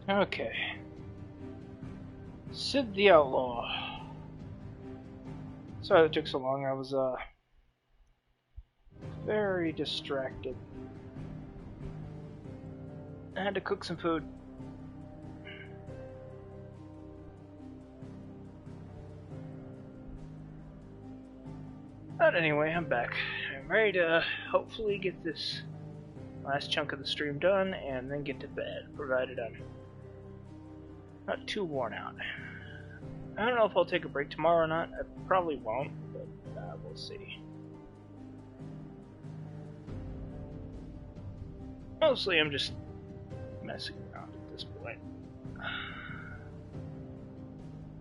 Okay. Sid the Outlaw. Sorry that took so long. I was very distracted. I had to cook some food. But anyway, I'm back. I'm ready to hopefully get this last chunk of the stream done and then get to bed, provided I'm not too worn out. I don't know if I'll take a break tomorrow or not. I probably won't, but we'll see. Mostly I'm just messing around at this point.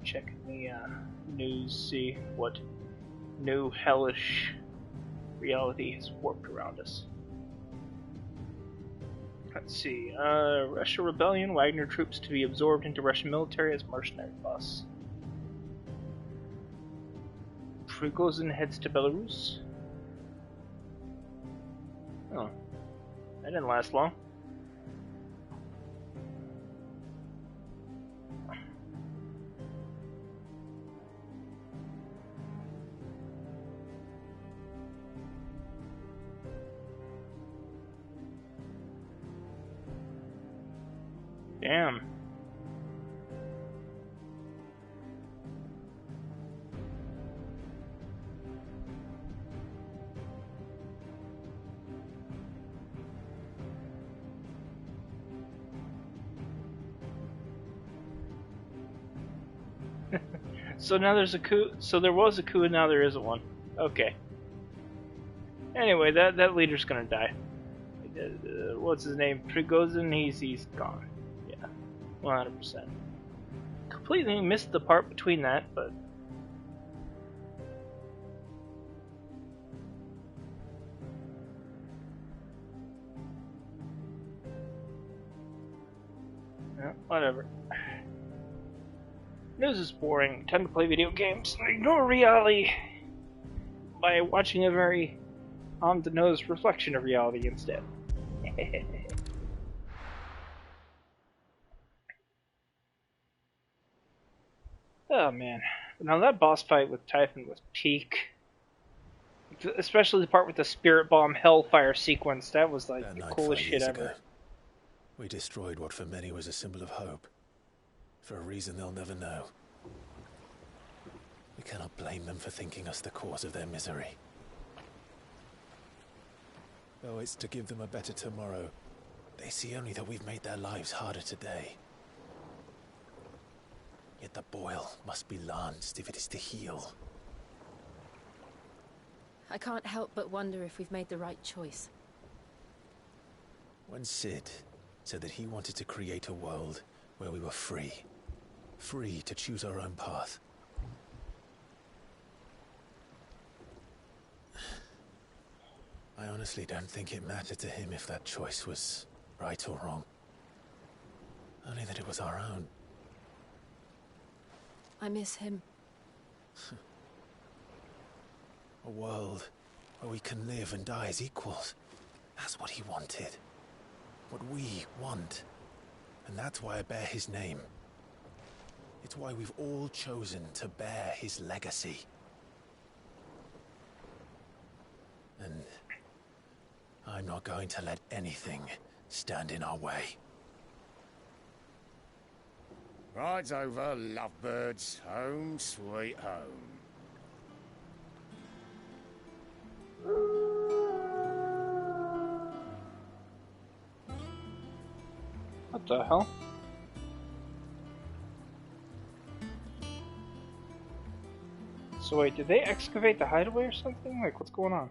Checking the news, see what new hellish reality has warped around us. Let's see. Russia rebellion, Wagner troops to be absorbed into Russian military as mercenary boss. Prigozhin heads to Belarus. Oh. That didn't last long. Damn. So now there's a coup. So there was a coup and now there isn't one. Okay. Anyway, that leader's gonna die. What's his name? Prigozhin. He's gone. Yeah, 100%. Completely missed the part between that, but yeah, whatever. News is boring. Time to play video games. Ignore reality by watching a very on-the-nose reflection of reality instead. Oh man. Now that boss fight with Typhon was peak. Especially the part with the Spirit Bomb Hellfire sequence. That was like the coolest shit ever. Ago, we destroyed what for many was a symbol of hope. For a reason they'll never know. We cannot blame them for thinking us the cause of their misery. Though it's to give them a better tomorrow, they see only that we've made their lives harder today. Yet the boil must be lanced if it is to heal. I can't help but wonder if we've made the right choice. When Sid said that he wanted to create a world where we were free. Free to choose our own path. I honestly don't think it mattered to him if that choice was right or wrong. Only that it was our own. I miss him. A world where we can live and die as equals. That's what he wanted. What we want. And that's why I bear his name. It's why we've all chosen to bear his legacy. And I'm not going to let anything stand in our way. Ride's over, lovebirds. Home sweet home. What the hell? So wait, did they excavate the hideaway or something? Like, what's going on?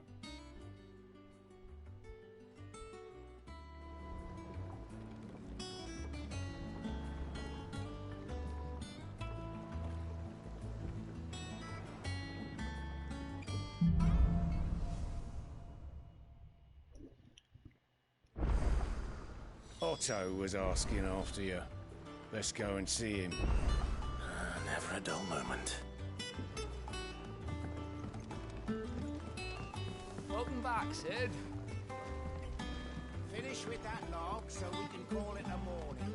Otto was asking after you. Let's go and see him. Never a dull moment. Welcome back, Sid. Finish with that log so we can call it a morning.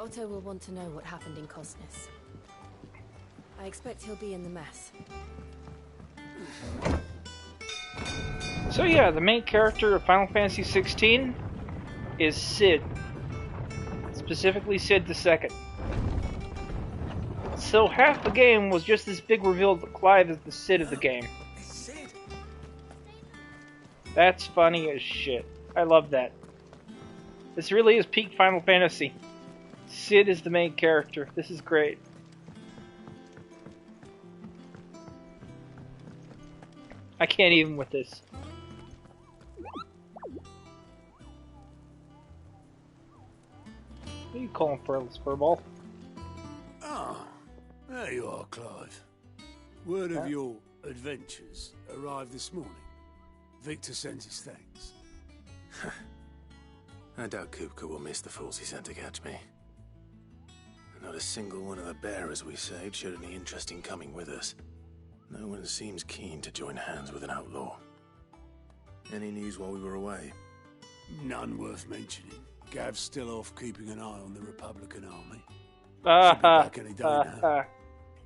Otto will want to know what happened in Cosnus. I expect he'll be in the mess. So yeah, the main character of Final Fantasy XVI is Cid. Specifically Cid II. So half the game was just this big reveal that Clive is the Cid of the game. That's funny as shit. I love that. This really is peak Final Fantasy. Cid is the main character. This is great. I can't even with this. What are you calling for, Furball? Ah, there you are, Clive. Word of your adventures arrived this morning. Victor sends his thanks. I doubt Kupka will miss the fools he sent to catch me. Not a single one of the bearers we saved showed any interest in coming with us. No one seems keen to join hands with an outlaw. Any news while we were away? None worth mentioning. Gav's still off keeping an eye on the Republican army. Should be back any day now.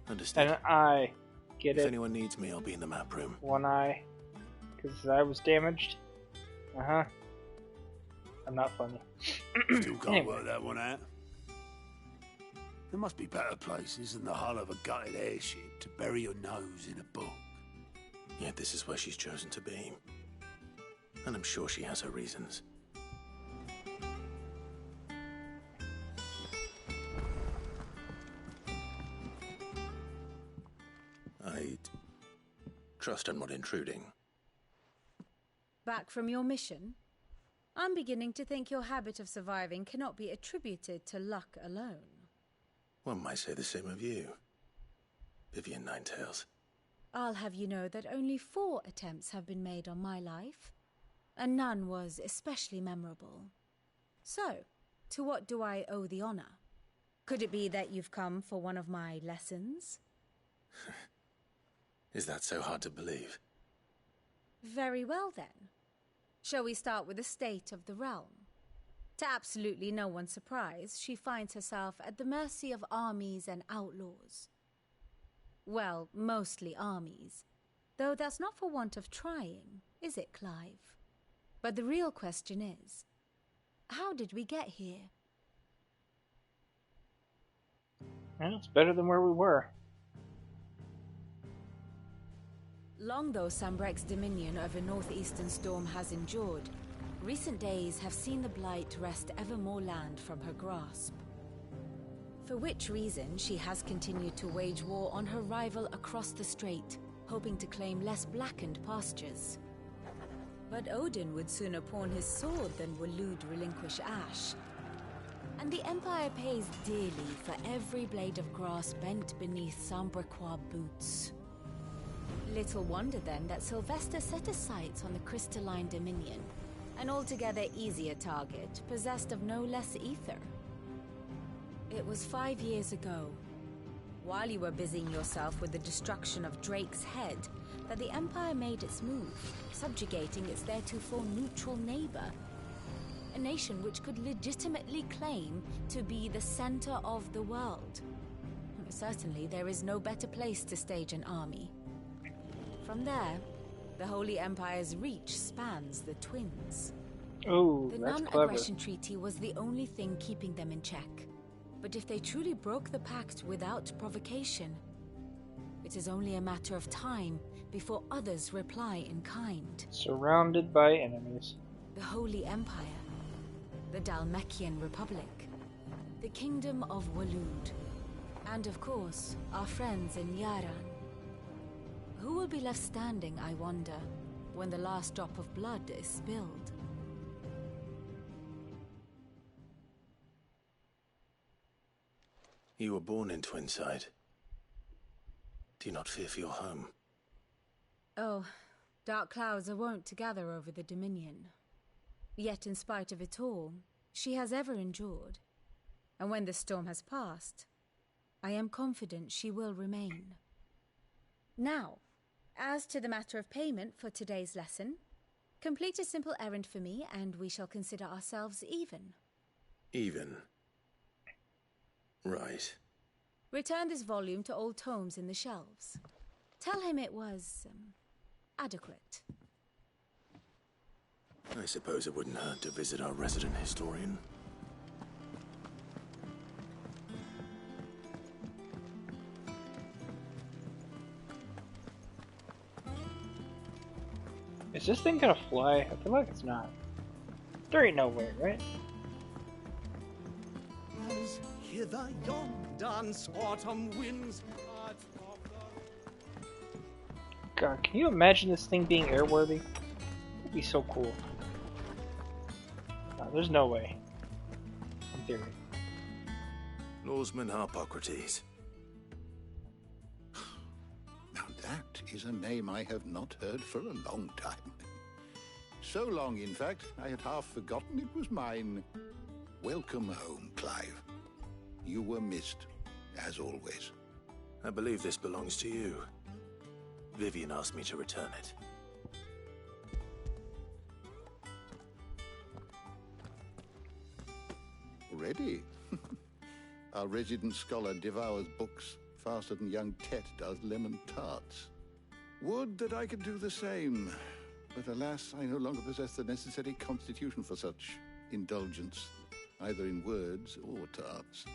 Understood. An eye. Get If it? anyone needs me, I'll be in the map room. One eye. Because I was damaged. Uh-huh. I'm not funny. Still can't Anyway. work that one out. There must be better places than the hull of a gutted airship to bury your nose in a book. Yet this is where she's chosen to be. And I'm sure she has her reasons. I trust I'm not intruding. Back from your mission? I'm beginning to think your habit of surviving cannot be attributed to luck alone. One might say the same of you, Vivian Ninetails. I'll have you know that only 4 attempts have been made on my life, and none was especially memorable. So, to what do I owe the honor? Could it be that you've come for one of my lessons? Is that so hard to believe? Very well then. Shall we start with the state of the realm? To absolutely no one's surprise, she finds herself at the mercy of armies and outlaws. Well, mostly armies. Though that's not for want of trying, is it, Clive? But the real question is, how did we get here? Well, it's better than where we were. Long though Sambrek's dominion over northeastern Storm has endured, recent days have seen the Blight wrest ever more land from her grasp. For which reason she has continued to wage war on her rival across the strait, hoping to claim less blackened pastures. But Odin would sooner pawn his sword than Waloed relinquish Ash. And the Empire pays dearly for every blade of grass bent beneath Sambrequois boots. Little wonder then that Sylvester set his sights on the Crystalline Dominion, an altogether easier target, possessed of no less ether. It was 5 years ago, while you were busying yourself with the destruction of Drake's head, that the Empire made its move, subjugating its theretofore neutral neighbor. A nation which could legitimately claim to be the center of the world. Certainly, there is no better place to stage an army. From there, the Holy Empire's reach spans the Twins. Oh, The that's clever. non-aggression treaty was the only thing keeping them in check. But if they truly broke the pact without provocation, it is only a matter of time before others reply in kind. Surrounded by enemies. The Holy Empire, the Dhalmekian Republic, the Kingdom of Waloed, and of course, our friends in Yaran. Who will be left standing, I wonder, when the last drop of blood is spilled? You were born in Twinside. Do you not fear for your home? Oh, dark clouds are wont to gather over the Dominion. Yet in spite of it all, she has ever endured. And when the storm has passed, I am confident she will remain. Now, as to the matter of payment for today's lesson, complete a simple errand for me and we shall consider ourselves even. Even. Right. Return this volume to old tomes in the shelves. Tell him it was, adequate. I suppose it wouldn't hurt to visit our resident historian. Is this thing gonna fly? I feel like it's not. There ain't no way, right? As hither yon dance autumn winds. God, can you imagine this thing being airworthy? That'd be so cool. No, there's no way. In theory. Norseman Harpocrates. Now that is a name I have not heard for a long time. So long, in fact, I had half forgotten it was mine. Welcome home, Clive. You were missed, as always. I believe this belongs to you. Vivian asked me to return it. Ready? Our resident scholar devours books faster than young Tet does lemon tarts. Would that I could do the same, but alas, I no longer possess the necessary constitution for such indulgence, either in words or tarts.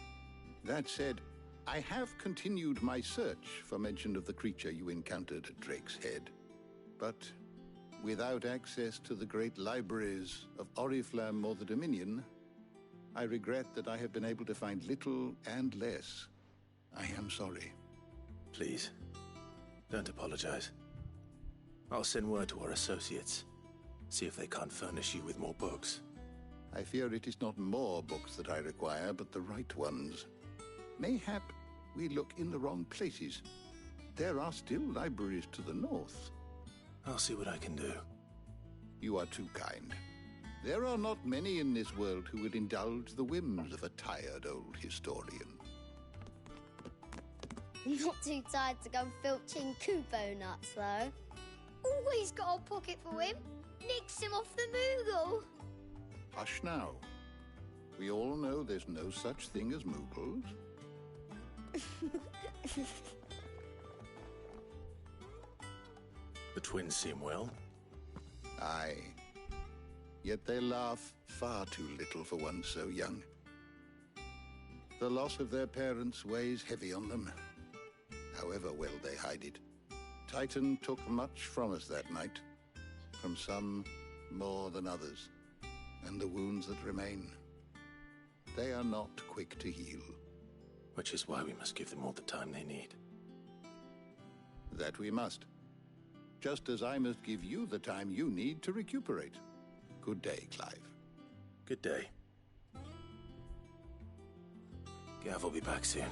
That said, I have continued my search for mention of the creature you encountered at Drake's Head, but without access to the great libraries of Oriflamme or the Dominion, I regret that I have been able to find little and less. I am sorry. Please, don't apologize. I'll send word to our associates. See if they can't furnish you with more books. I fear it is not more books that I require, but the right ones. Mayhap we look in the wrong places. There are still libraries to the north. I'll see what I can do. You are too kind. There are not many in this world who would indulge the whims of a tired old historian. Not too tired to go filching Kupo nuts, though. Always got a pocket for him. Nicks him off the Moogle. Hush now. We all know there's no such thing as Moogles. The twins seem well. Aye. Yet they laugh far too little for one so young. The loss of their parents weighs heavy on them, however well they hide it. Titan took much from us that night, from some more than others, and the wounds that remain, they are not quick to heal. Which is why we must give them all the time they need. That we must. Just as I must give you the time you need to recuperate. Good day, Clive. Good day. Gav will be back soon.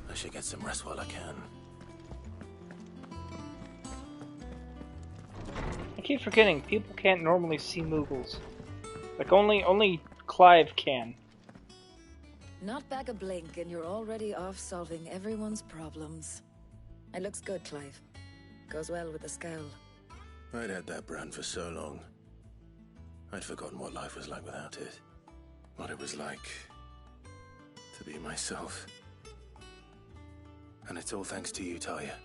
I should get some rest while I can. I keep forgetting, people can't normally see Moogles. Like, only Clive can. Not back a blink and you're already off solving everyone's problems. It looks good, Clive. Goes well with the scowl. I'd had that brand for so long. I'd forgotten what life was like without it. What it was like to be myself. And it's all thanks to you, Talia.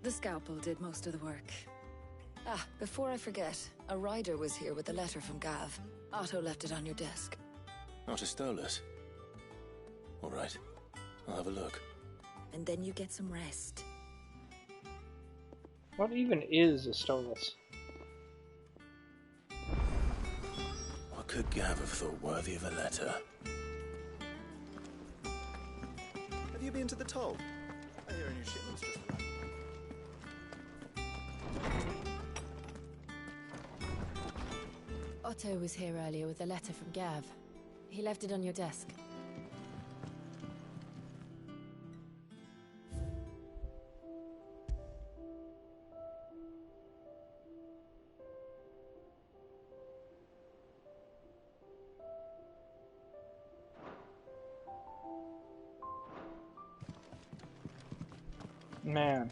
The scalpel did most of the work. Ah, before I forget, a rider was here with a letter from Gav. Otto left it on your desk. Otto stole it. All right, I'll have a look. And then you get some rest. What even is a Stolas? What could Gav have thought worthy of a letter? Have you been to the toll? I hear a new shipment's just arrived. Otto was here earlier with a letter from Gav. He left it on your desk. Man.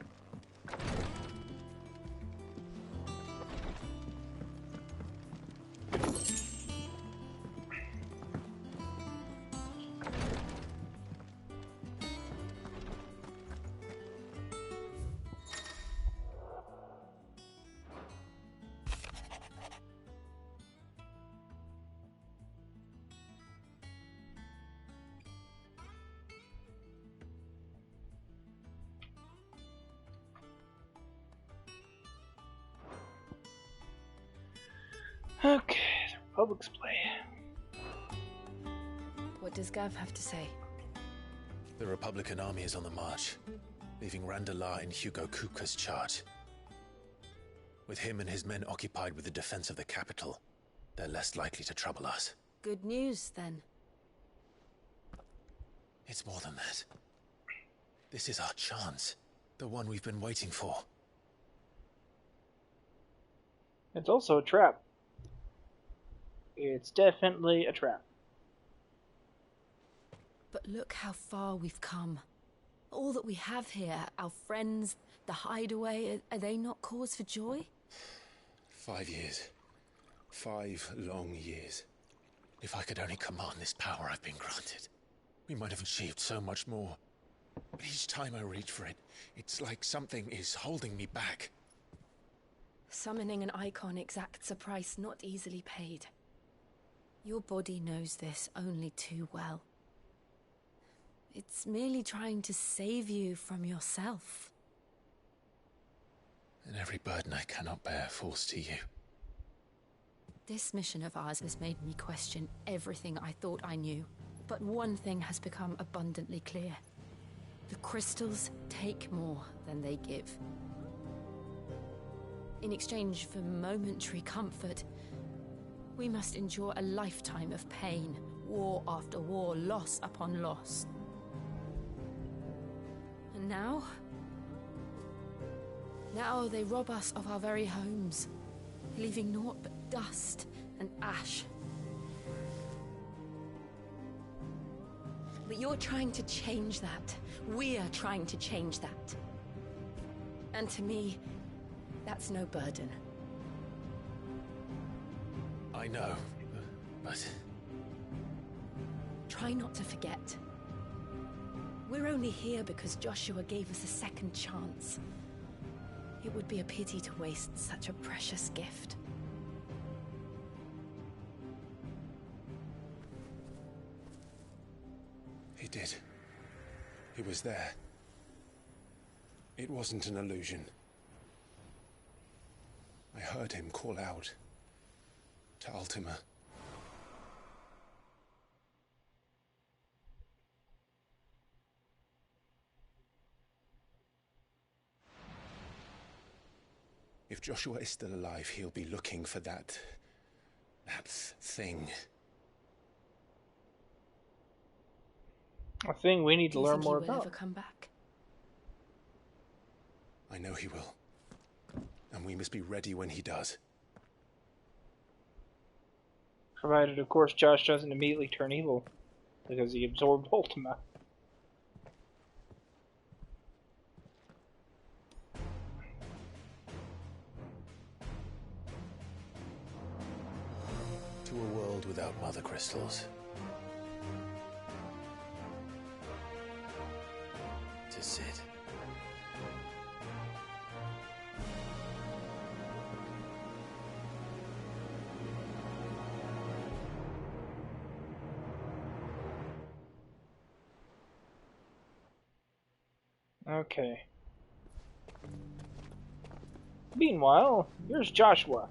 Public display. What does Gav have to say? The Republican army is on the march, leaving Randalar in Hugo Kupka's charge. With him and his men occupied with the defense of the capital, they're less likely to trouble us. Good news, then. It's more than that. This is our chance. The one we've been waiting for. It's also a trap. It's definitely a trap. But look how far we've come. All that we have here, our friends, the hideaway, are they not cause for joy? 5 years. 5 long years. If I could only command this power I've been granted, we might have achieved so much more. But each time I reach for it, it's like something is holding me back. Summoning an icon exacts a price not easily paid. Your body knows this only too well. It's merely trying to save you from yourself. And every burden I cannot bear falls to you. This mission of ours has made me question everything I thought I knew. But one thing has become abundantly clear. The crystals take more than they give. In exchange for momentary comfort, we must endure a lifetime of pain, war after war, loss upon loss. And now they rob us of our very homes, leaving naught but dust and ash. But you're trying to change that. We're trying to change that. And to me, that's no burden. I know, but... Try not to forget. We're only here because Joshua gave us a second chance. It would be a pity to waste such a precious gift. He did. He was there. It wasn't an illusion. I heard him call out to Ultima. If Joshua is still alive, he'll be looking for that thing. A thing we need to learn more Do you think he will about. ever come back? I know he will. And we must be ready when he does. Provided, of course, Josh doesn't immediately turn evil, because he absorbed Ultima. To a world without mother crystals. To Cid. Okay. Meanwhile, here's Joshua.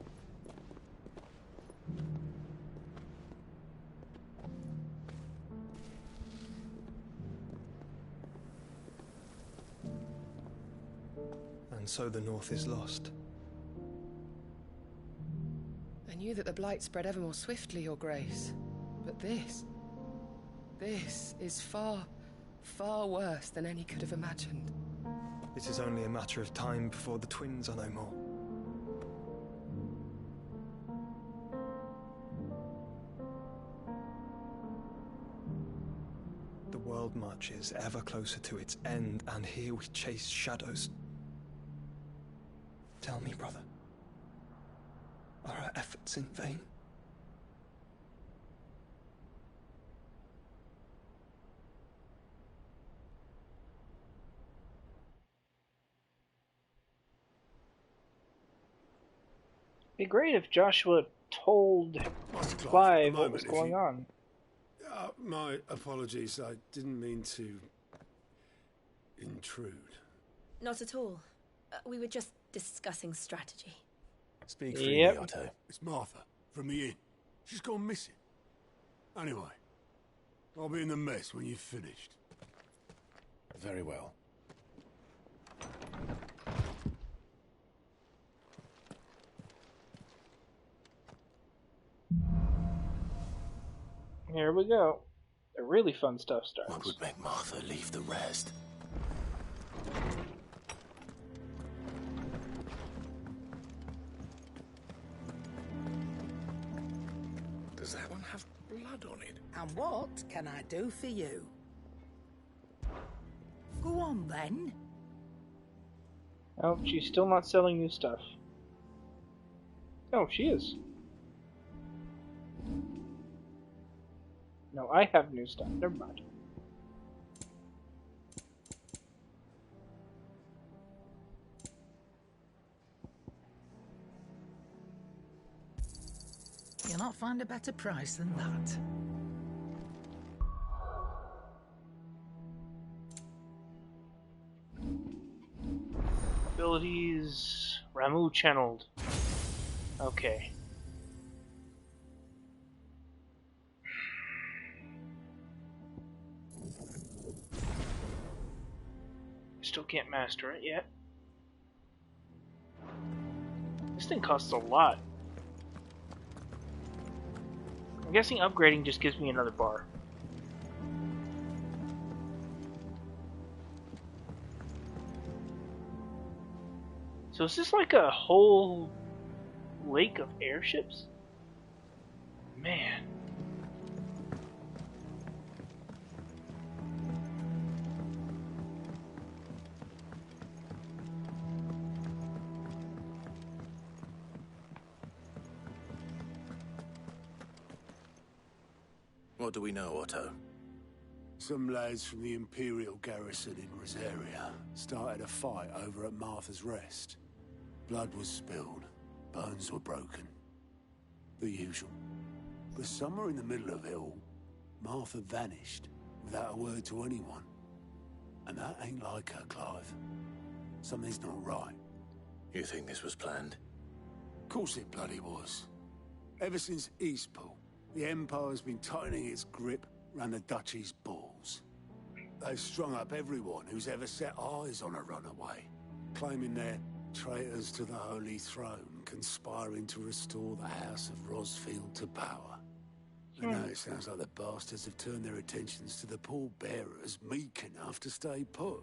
And so the North is lost. I knew that the Blight spread ever more swiftly, Your Grace. But this is far, far worse than any could have imagined. It is only a matter of time before the twins are no more. The world marches ever closer to its end, and here we chase shadows. Tell me, brother, are our efforts in vain? It'd be great if Joshua told Clive what was going on. My apologies, I didn't mean to intrude. Not at all. We were just discussing strategy. Speak freely, Yep. Otto. It's Martha, from the inn. She's gone missing. Anyway, I'll be in the mess when you've finished. Very well. Here we go. The really fun stuff starts. What would make Martha leave the rest? Does that one have blood on it? And what can I do for you? Go on, then. Oh, she's still not selling new stuff. Oh, she is. No, I have new stuff. Never mind. You'll not find a better price than that. Abilities... Ramuh channeled. Okay. Still can't master it yet. This thing costs a lot. I'm guessing upgrading just gives me another bar. So is this like a whole lake of airships? Man. What do we know, Otto? Some lads from the Imperial garrison in Rosaria started a fight over at Martha's Rest. Blood was spilled, bones were broken. The usual. But somewhere in the middle of it all, Martha vanished without a word to anyone. And that ain't like her, Clive. Something's not right. You think this was planned? Of course it bloody was. Ever since Eastpool, the Empire's been tightening its grip round the Duchy's balls. They've strung up everyone who's ever set eyes on a runaway, claiming they're traitors to the Holy Throne, conspiring to restore the House of Rosfield to power. And now it sounds like the bastards have turned their attentions to the pallbearers meek enough to stay put.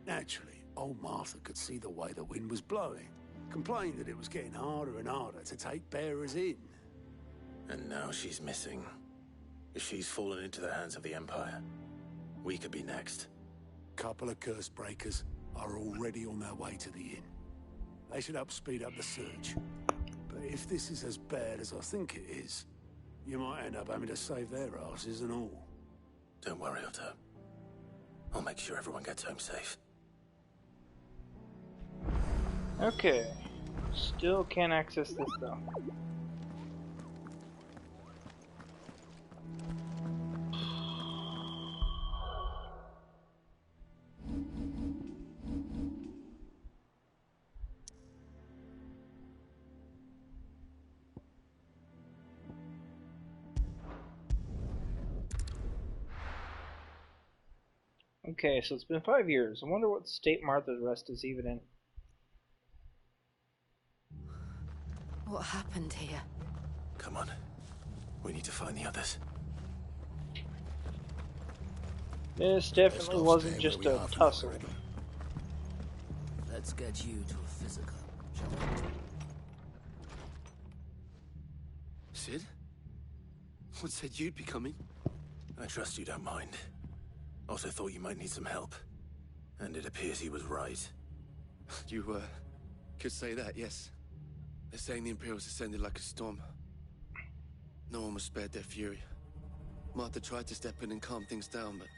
Naturally, old Martha could see the way the wind was blowing, complained that it was getting harder and harder to take bearers in. And now she's missing. If she's fallen into the hands of the Empire, we could be next. Couple of curse breakers are already on their way to the inn. They should help speed up the search. But if this is as bad as I think it is, you might end up having to save their asses and all. Don't worry, Otto. I'll make sure everyone gets home safe. Okay. Still can't access this though. Okay, so it's been 5 years. I wonder what state Martha's Rest is even in. What happened here? Come on. We need to find the others. This definitely wasn't just a tussle. Let's get you to a physical, shall we? Sid? What said you'd be coming? I trust you don't mind. Also thought you might need some help. And it appears he was right. You, could say that, yes. They're saying the Imperials descended like a storm. No one was spared their fury. Martha tried to step in and calm things down, but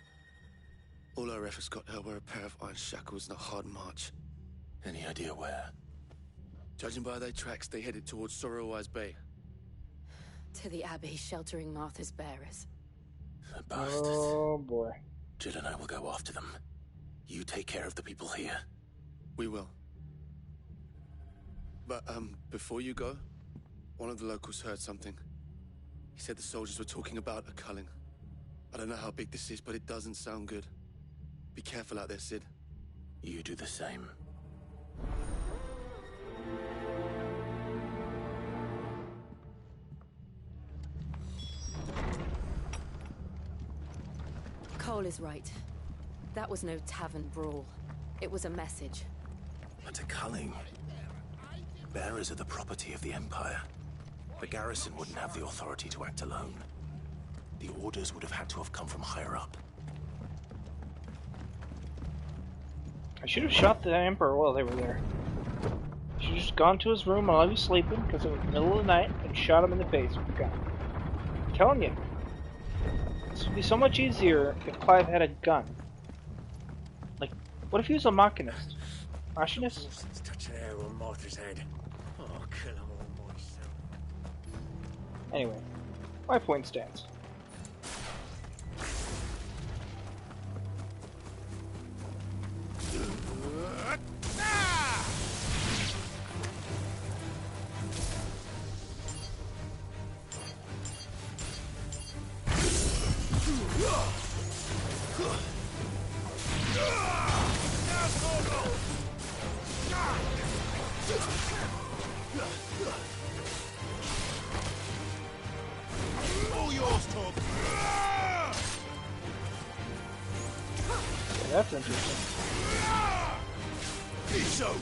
all our efforts got her were a pair of iron shackles and a hard march. Any idea where? Judging by their tracks, they headed towards Sorrowwise Bay. To the Abbey sheltering Martha's bearers. The bastards. Oh boy. Jill and I will go after them. You take care of the people here. We will. But, before you go, one of the locals heard something. He said the soldiers were talking about a culling. I don't know how big this is, but it doesn't sound good. Be careful out there, Cid. You do the same. Cole is right. That was no tavern brawl. It was a message. But a culling. Bearers are the property of the Empire. The garrison wouldn't have the authority to act alone. The orders would have had to have come from higher up. I should have shot the Emperor while they were there. I should have just gone to his room while he was sleeping, because it was the middle of the night, and shot him in the face with a gun. I'm telling you. This would be so much easier if Clive had a gun. Like, what if he was a machinist? Machinist? Touch an arrow on Martha's head. Oh, kill him all myself. Anyway, my point stands. That's interesting. It's over.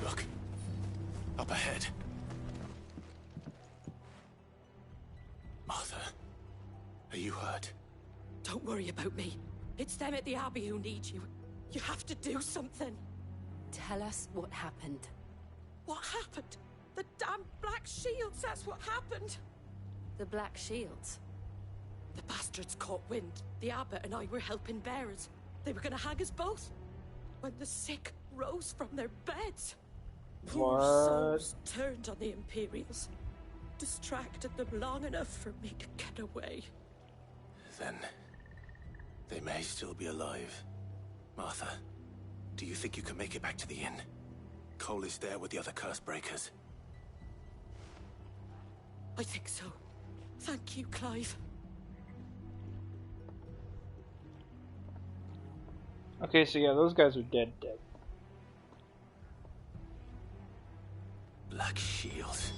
Look. Up ahead. Martha, are you hurt? Don't worry about me. It's them at the Abbey who need you. You have to do something. Tell us what happened. What happened? The damn Black Shields, that's what happened. The Black Shields? The bastards caught wind. The abbot and I were helping bearers. They were gonna hang us both. When the sick rose from their beds. Poor souls turned on the Imperials. Distracted them long enough for me to get away. Then they may still be alive. Martha, do you think you can make it back to the inn? Cole is there with the other curse breakers. I think so. Thank you, Clive. Okay, so yeah, those guys are dead. Black Shields.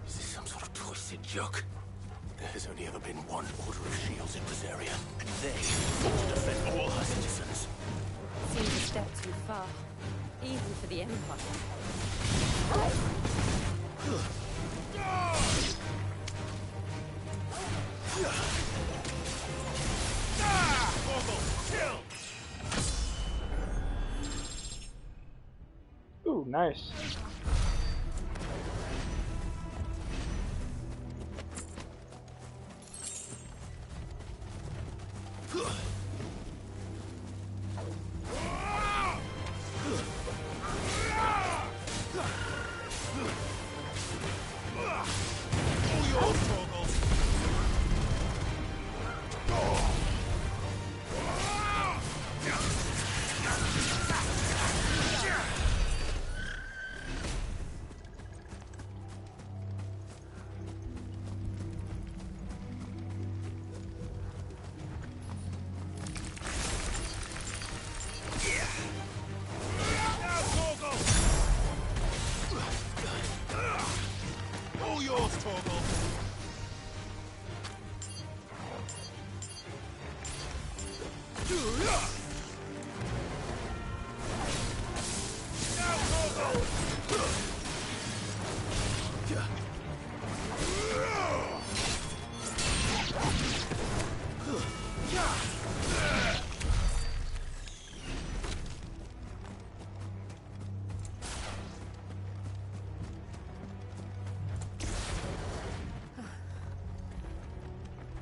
Is this some sort of twisted joke? There has only ever been one order of shields in this area, and they fought to defend all her citizens. Seems a step too far, even for the Empire. Ooh, nice.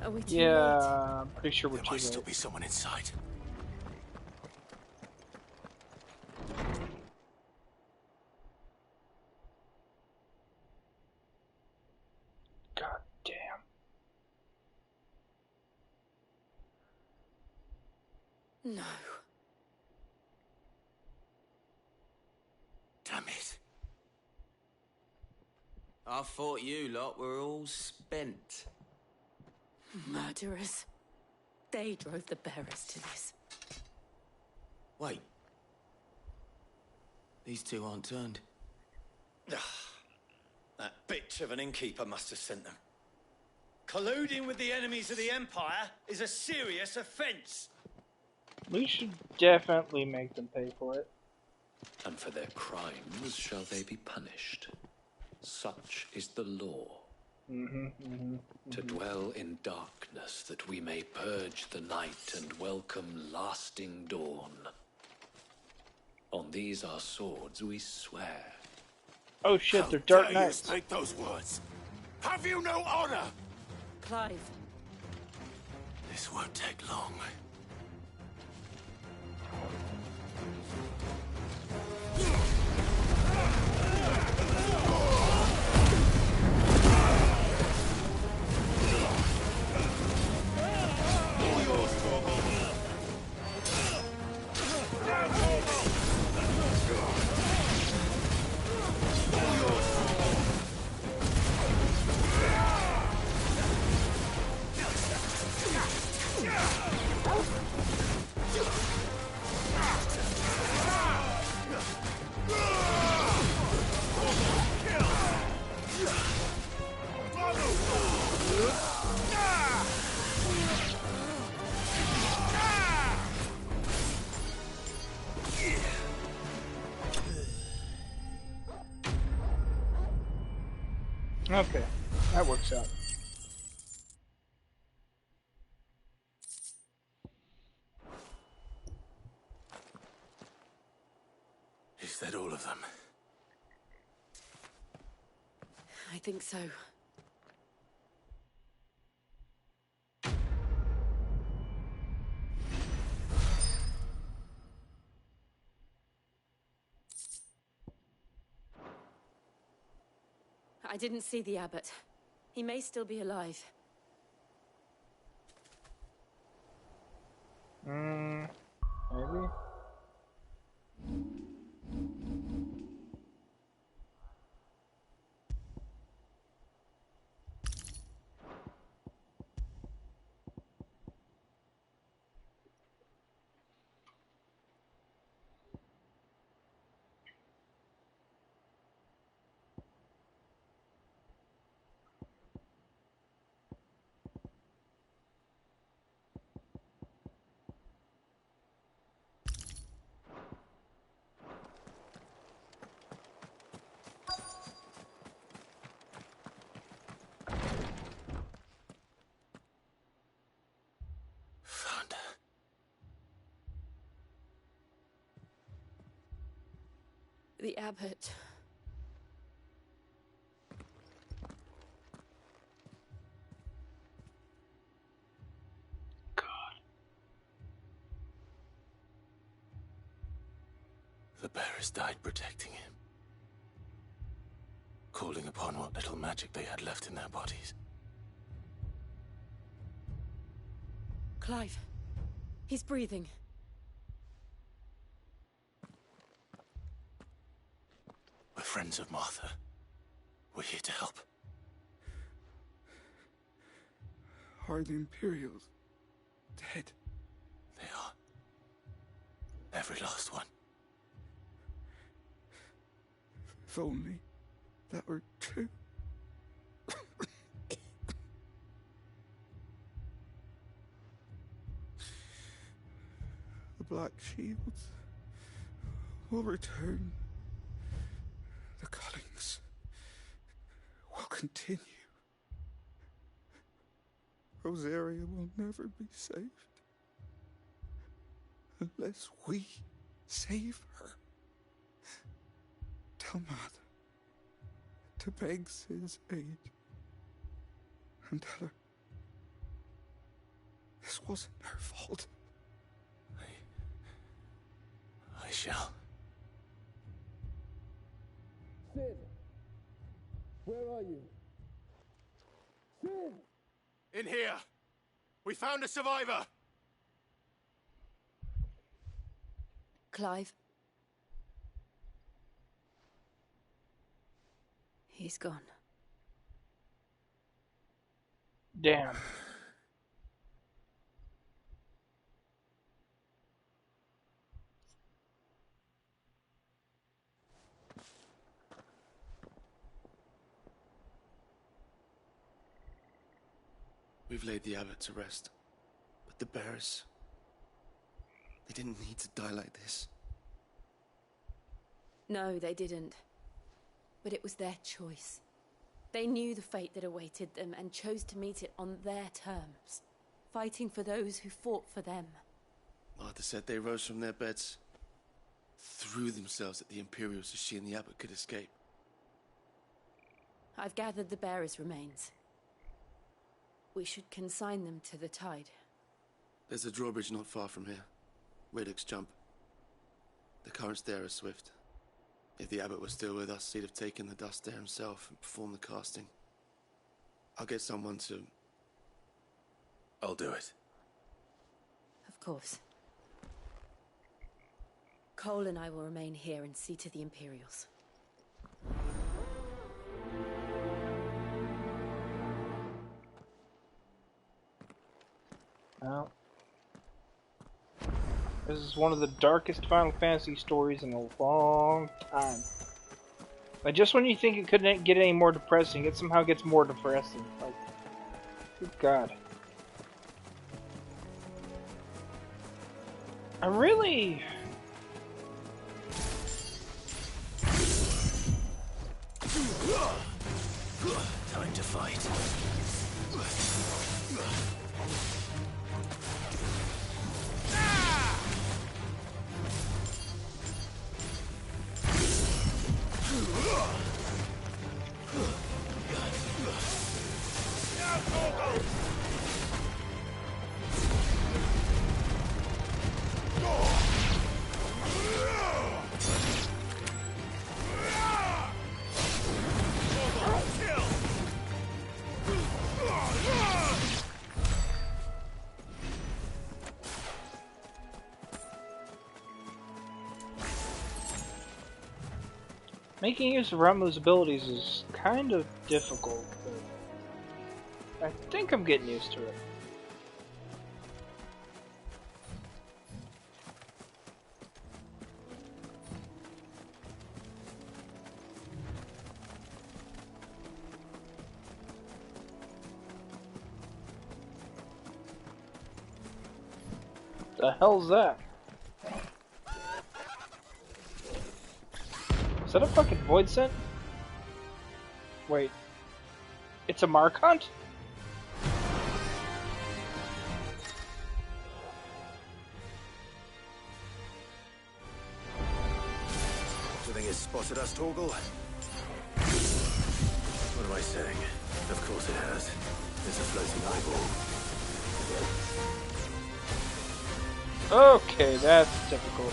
Are we too Yeah, late? I'm pretty sure we're There too might late. still be someone inside. God damn. No. Damn it. I thought you lot were all spent. Murderers. They drove the bearers to this. Wait. These two aren't turned. That bitch of an innkeeper must have sent them. Colluding with the enemies of the Empire is a serious offense. We should definitely make them pay for it. And for their crimes shall they be punished. Such is the law. To dwell in darkness, that we may purge the night and welcome lasting dawn. On these our swords we swear. Oh shit, they're Dark Dare you Knights. speak those words? Have you no honor? Clive. This won't take long. Okay, that works out. Is that all of them? I think so. I didn't see the abbot. He may still be alive. Maybe? Found her. The abbot. The bearers died protecting him. Calling upon what little magic they had left in their bodies. Clive. He's breathing. We're friends of Martha. We're here to help. Are the Imperials dead? They are. Every last one. If only that were true. The Black Shields will return. The Cullings will continue. Rosaria will never be saved unless we save her. Tell Mother to beg Cid's aid and tell her This wasn't her fault. I shall. Sid! Where are you? Sid! In here! We found a survivor! Clive. He's gone. Damn. We've laid the abbot to rest. But the bearers... they didn't need to die like this. No, they didn't. But it was their choice. They knew the fate that awaited them and chose to meet it on their terms, fighting for those who fought for them. Martha said they rose from their beds, threw themselves at the Imperials so she and the abbot could escape. I've gathered the bearers' remains. We should consign them to the tide. There's a drawbridge not far from here. Radix Jump. The currents there are swift. If the abbot was still with us, he'd have taken the dust there himself and performed the casting. I'll get someone to... I'll do it. Of course. Cole and I will remain here and see to the Imperials. Well, this is one of the darkest Final Fantasy stories in a long time. Like, just when you think it couldn't get any more depressing, it somehow gets more depressing. Like, good God. I really... Time to fight. Making use of Ramuh's abilities is kind of difficult, but I think I'm getting used to it. The hell's that? Is that a fucking void scent? Wait. It's a Markant? Do you think it's spotted us, Torgal? What am I saying? Of course it has. It's a floating eyeball. Okay, that's difficult.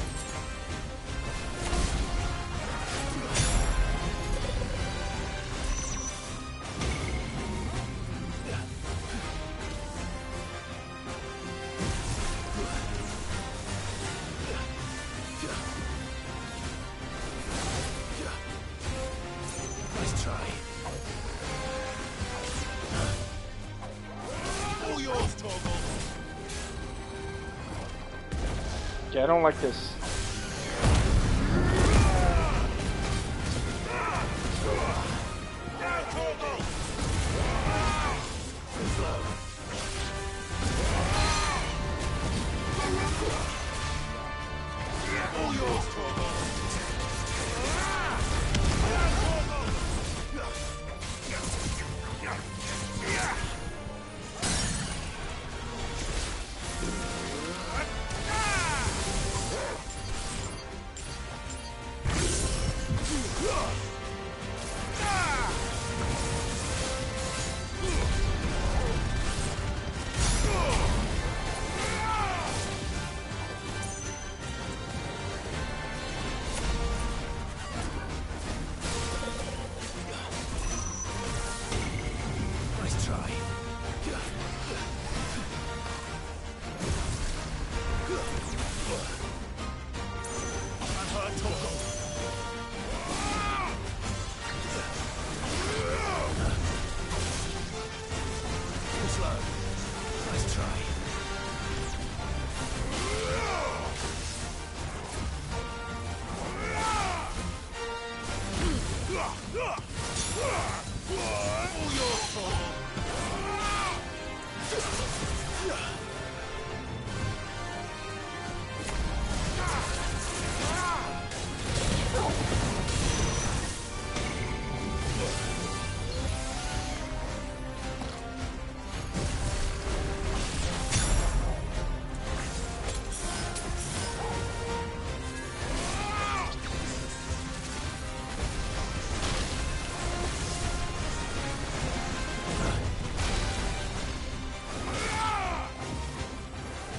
Yeah, I don't like this.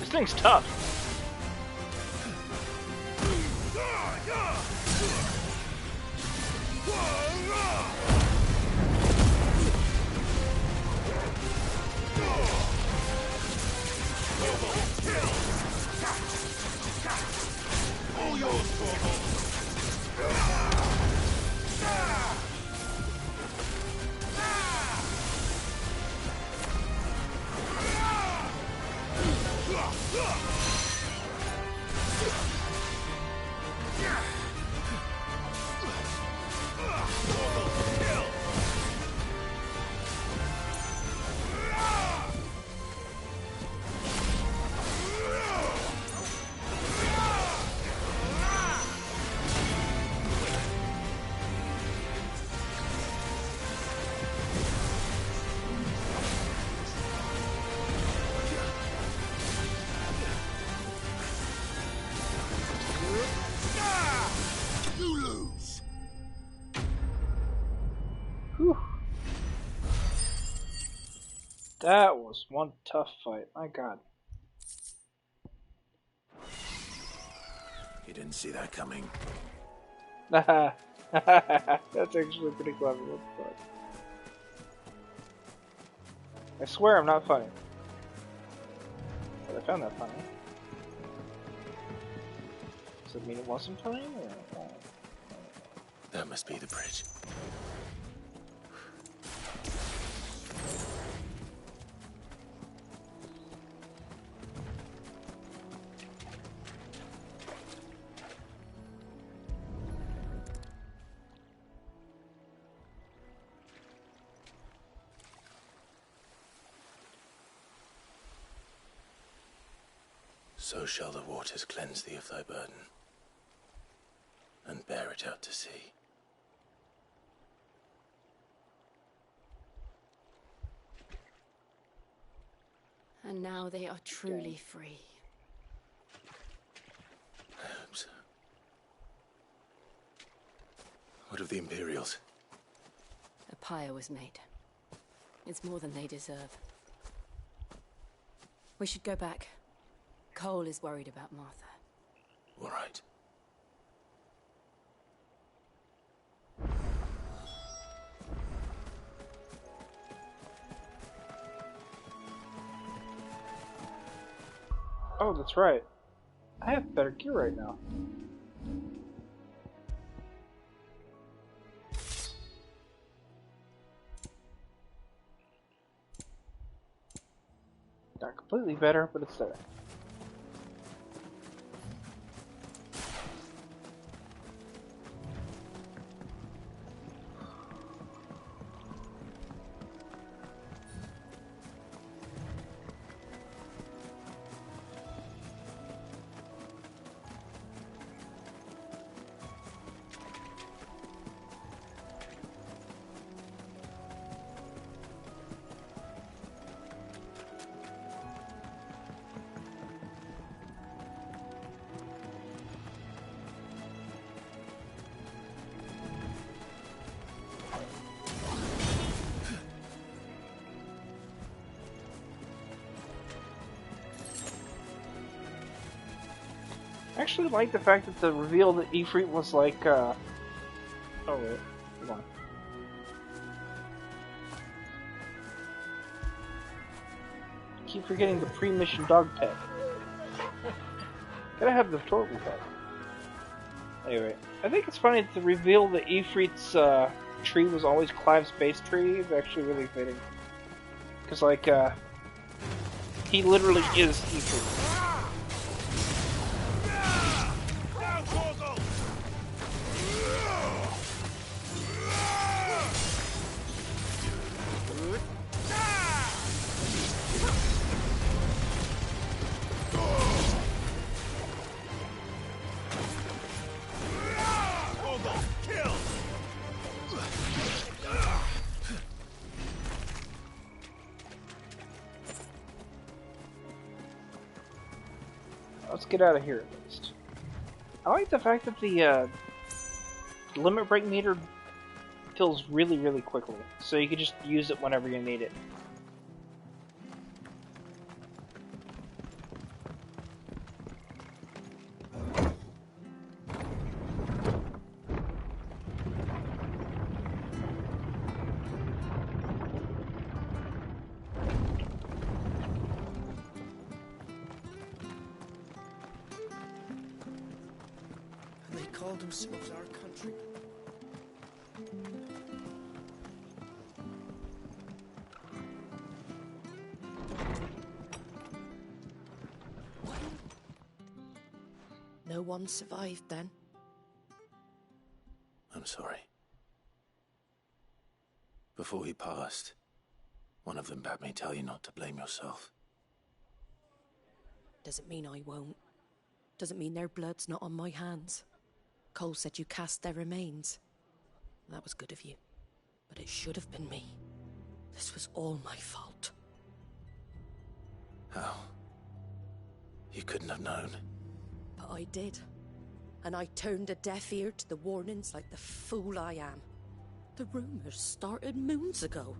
This thing's tough. That was one tough fight. My God. You didn't see that coming. That's actually pretty clever. That's fun. I swear I'm not funny. But I found that funny. Does it mean it wasn't funny? Or... That must be the bridge. So shall the waters cleanse thee of thy burden, and bear it out to sea. And now they are truly free. I hope so. What of the Imperials? A pyre was made. It's more than they deserve. We should go back. Cole is worried about Martha. All right. Oh, that's right. I have better gear right now. Not completely better, but it's there. I actually like the fact that the reveal that Ifrit was like, oh wait, hold on. I keep forgetting the pre-mission dog pet. Gotta have the turtle pet. Anyway, I think it's funny that the reveal that Ifrit's tree was always Clive's base tree is actually really fitting. Because, like, he literally is Ifrit. let's get out of here at least. I like the fact that the limit break meter fills really, really quickly, so you can just use it whenever you need it. Themselves our country. No one survived then? I'm sorry. Before he passed, one of them bade me tell you not to blame yourself. Doesn't mean I won't. Doesn't mean their blood's not on my hands. Cole said you cast their remains. That was good of you. But it should have been me. This was all my fault. How? You couldn't have known. But I did. And I turned a deaf ear to the warnings like the fool I am. The rumors started moons ago.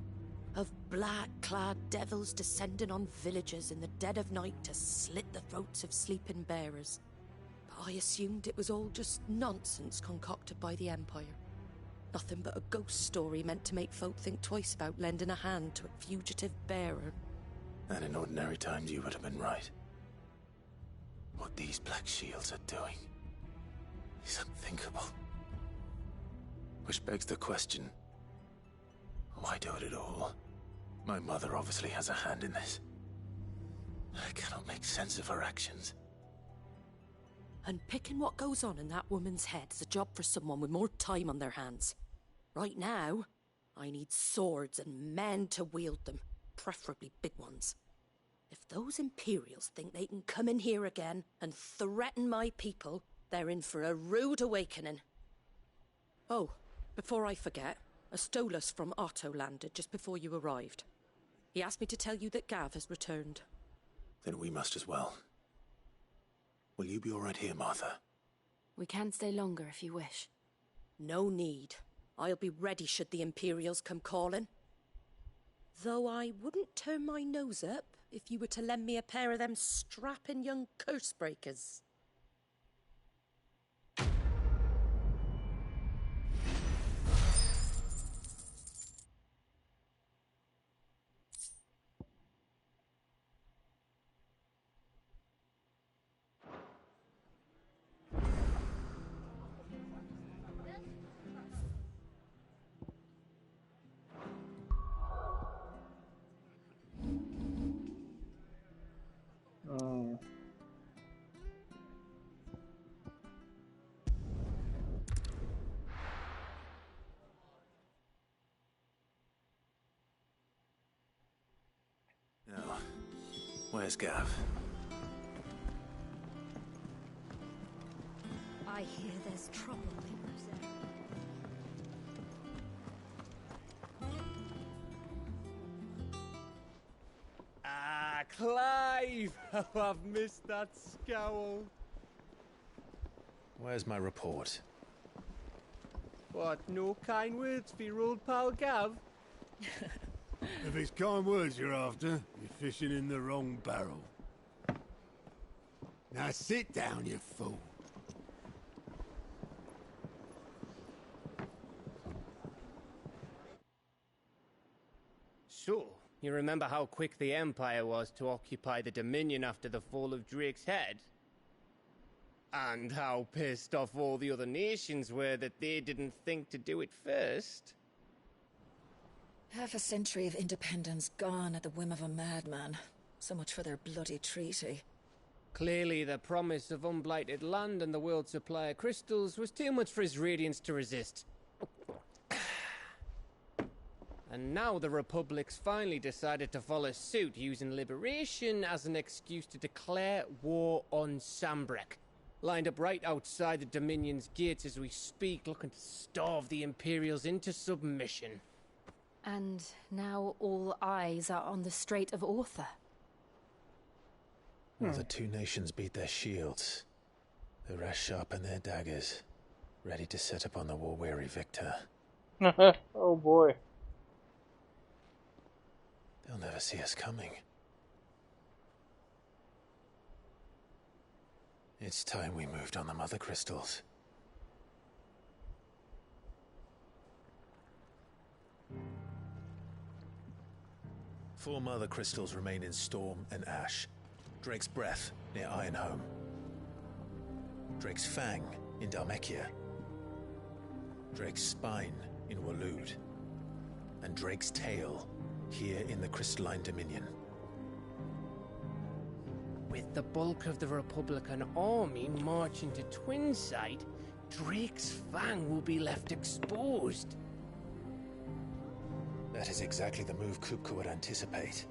Of black-clad devils descending on villages in the dead of night to slit the throats of sleeping bearers. I assumed it was all just nonsense concocted by the Empire. Nothing but a ghost story meant to make folk think twice about lending a hand to a fugitive bearer. And in ordinary times you would have been right. What these Black Shields are doing is unthinkable. Which begs the question, why do it at all? My mother obviously has a hand in this. I cannot make sense of her actions. Unpicking what goes on in that woman's head is a job for someone with more time on their hands. Right now, I need swords and men to wield them, preferably big ones. If those Imperials think they can come in here again and threaten my people, they're in for a rude awakening. Oh, before I forget, a Stolas from Otto landed just before you arrived. He asked me to tell you that Gav has returned. Then we must as well. Will you be all right here, Martha? We can stay longer if you wish. No need. I'll be ready should the Imperials come calling. Though I wouldn't turn my nose up if you were to lend me a pair of them strapping young curse breakers. Now, where's Gav? I hear there's trouble in Ah, Clive! How I've missed that scowl. Where's my report? What, no kind words for your old pal Gav? If it's kind words you're after, you're fishing in the wrong barrel. Now sit down, you fool. So, you remember how quick the Empire was to occupy the Dominion after the fall of Drake's Head? And how pissed off all the other nations were that they didn't think to do it first? Half a century of independence gone at the whim of a madman. So much for their bloody treaty. Clearly, the promise of unblighted land and the world's supply of crystals was too much for his radiance to resist. And now the Republic's finally decided to follow suit, using liberation as an excuse to declare war on Sanbreque. Lined up right outside the Dominion's gates as we speak, looking to starve the Imperials into submission. And now all eyes are on the Strait of Author. While the two nations beat their shields, the rest sharpen their daggers, ready to set upon the war-weary victor. Oh boy. They'll never see us coming. It's time we moved on the Mother Crystals. Four Mother Crystals remain in Storm and Ash. Drake's Breath near Ironhome. Drake's Fang in Dhalmekia. Drake's Spine in Waloed. And Drake's Tail here in the Crystalline Dominion. With the bulk of the Republican army marching to Twinside, Drake's Fang will be left exposed. That is exactly the move Kupka would anticipate.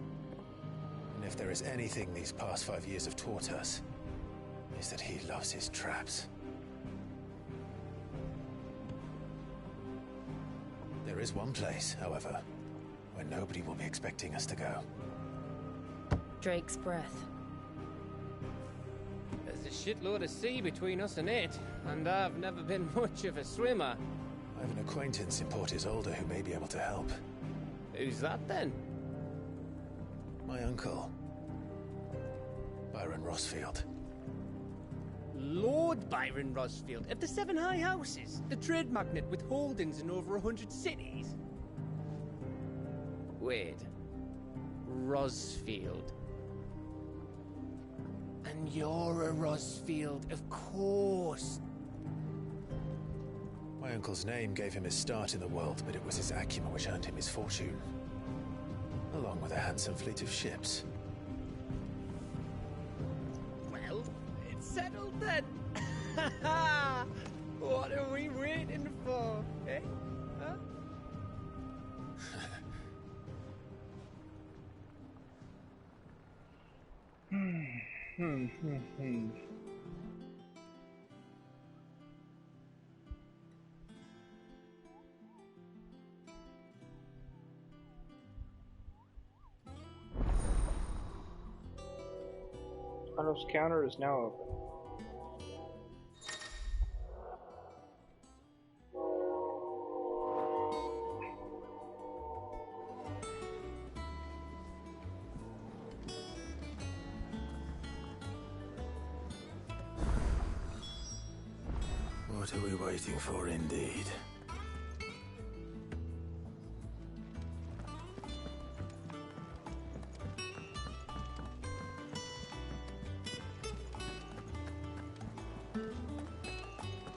And if there is anything these past 5 years have taught us, is that he loves his traps. There is one place, however, where nobody will be expecting us to go. Drake's Breath. There's a shitload of sea between us and it, and I've never been much of a swimmer. I have an acquaintance in Port Isolde who may be able to help. Who's that then? My uncle, Byron Rosfield. Lord Byron Rosfield of the Seven High Houses, the trade magnate with holdings in over 100 cities. Wait, Rosfield. And you're a Rosfield, of course. My uncle's name gave him his start in the world, but it was his acumen which earned him his fortune. Along with a handsome fleet of ships. Well, it's settled then. What are we waiting for, eh? Huh? Arnold's counter is now open. What are we waiting for, indeed?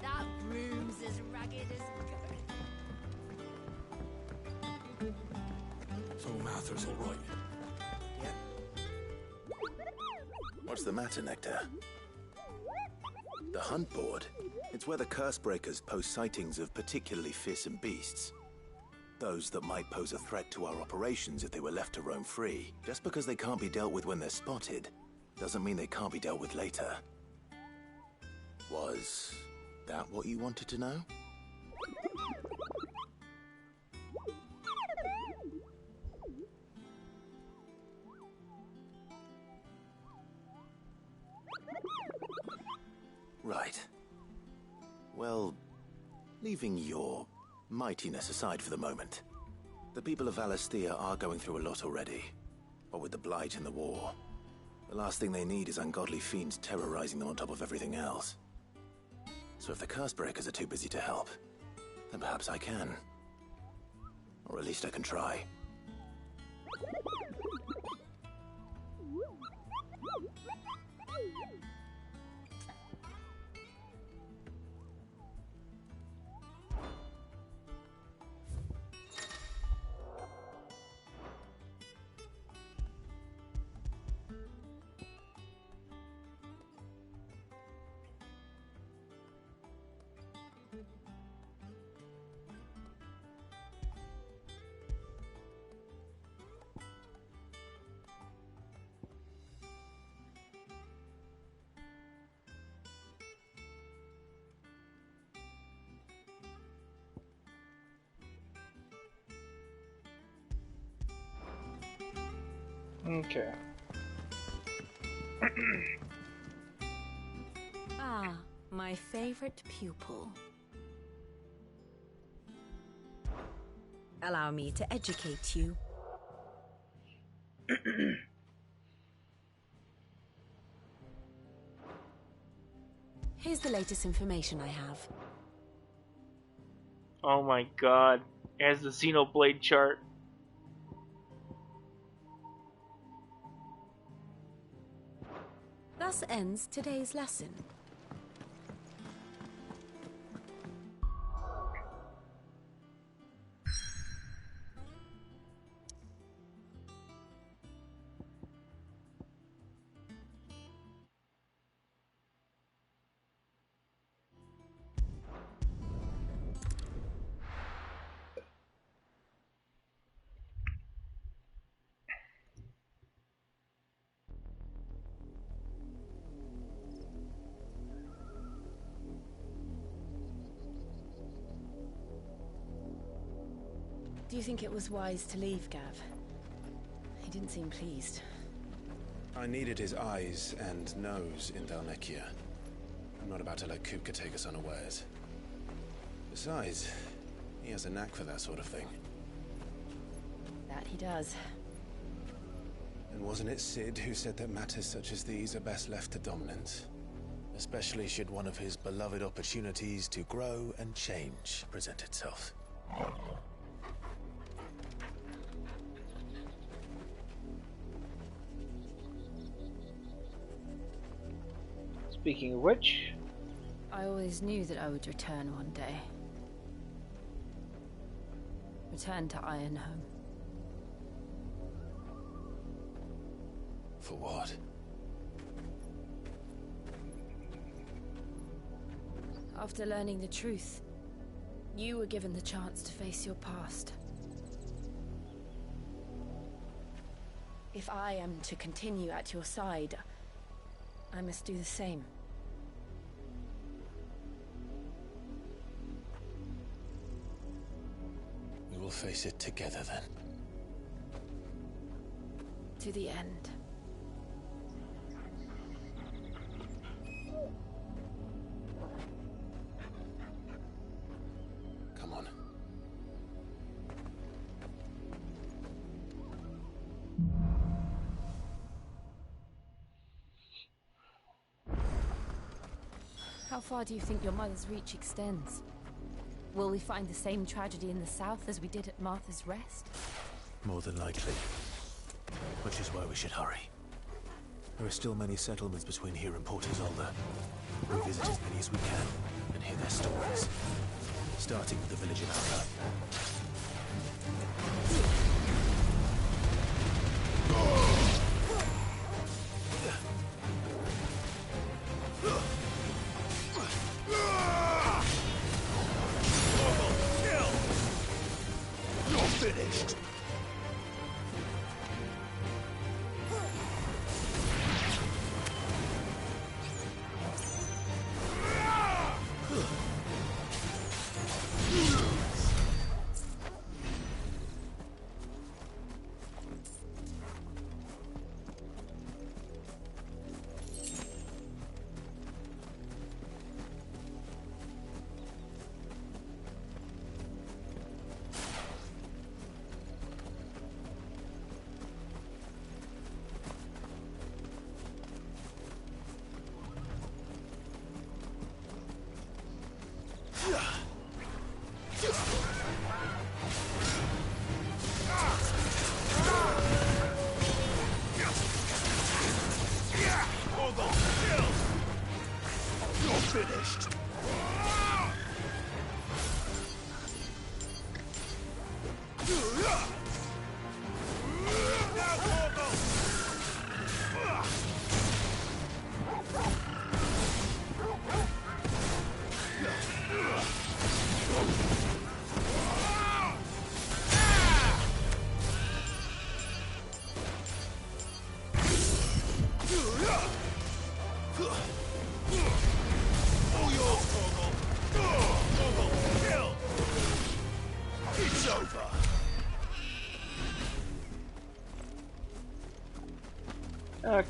That broom's as ragged as So Mather's all right. What's the matter, Nectar? The Hunt Board. It's where the Cursebreakers post sightings of particularly fearsome beasts. Those that might pose a threat to our operations if they were left to roam free. Just because they can't be dealt with when they're spotted, doesn't mean they can't be dealt with later. Was that what you wanted to know? Right. Well, leaving your mightiness aside for the moment, the people of Valisthea are going through a lot already. What with the Blight and the war, the last thing they need is ungodly fiends terrorizing them on top of everything else. So if the Cursebreakers are too busy to help, then perhaps I can. Or at least I can try. Okay. Ah, my favorite pupil. Allow me to educate you. Here's the latest information I have. Oh my god. It has the Xenoblade chart. Thus ends today's lesson. Do you think it was wise to leave, Gav? He didn't seem pleased. I needed his eyes and nose in Dhalmekia. I'm not about to let Kupka take us unawares. Besides, he has a knack for that sort of thing. That he does. And wasn't it Cid who said that matters such as these are best left to dominance? Especially should one of his beloved opportunities to grow and change present itself. Speaking of which, I always knew that I would return one day. Return to Ironhome. For what? After learning the truth, you were given the chance to face your past. If I am to continue at your side, I must do the same. We will face it together then. To the end. Come on. How far do you think your mother's reach extends? Will we find the same tragedy in the south as we did at Martha's Rest? More than likely. Which is why we should hurry. There are still many settlements between here and Port Isolde. We'll visit as many as we can and hear their stories. Starting with the village of Alba. Finished. Finished.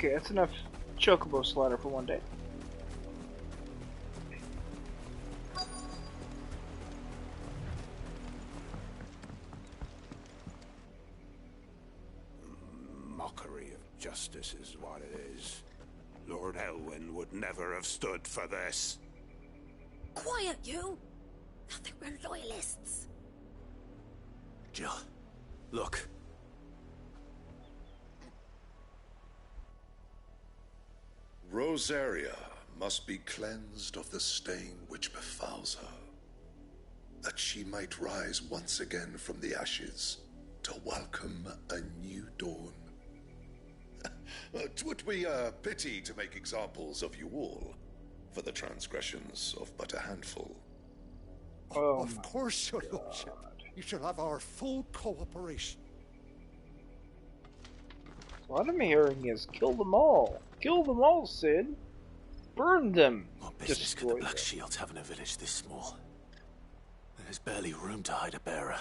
okay, that's enough chocobo slaughter for one day. Mockery of justice is what it is. Lord Elwyn would never have stood for this. Quiet, you! Thought they were loyalists. Jill, look. Rosaria must be cleansed of the stain which befouls her, that she might rise once again from the ashes to welcome a new dawn. 'Twould be a pity to make examples of you all, for the transgressions of but a handful. Of course, your lordship. You shall have our full cooperation. What I'm hearing is kill them all. Kill them all, Cid. Burn them. What business could the Black Shields have in a village this small? There's barely room to hide a bearer.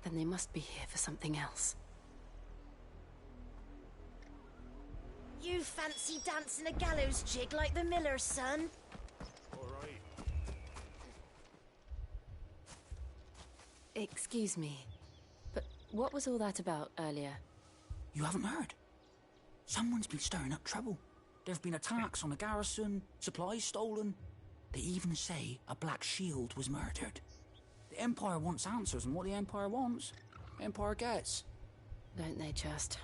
Then they must be here for something else. You fancy dancing a gallows jig like the miller's son? Alright. Excuse me, but what was all that about earlier? You haven't heard? Someone's been stirring up trouble. There have been attacks on the garrison, supplies stolen. They even say a Black Shield was murdered. The Empire wants answers, and what the Empire wants, the Empire gets. Don't they just?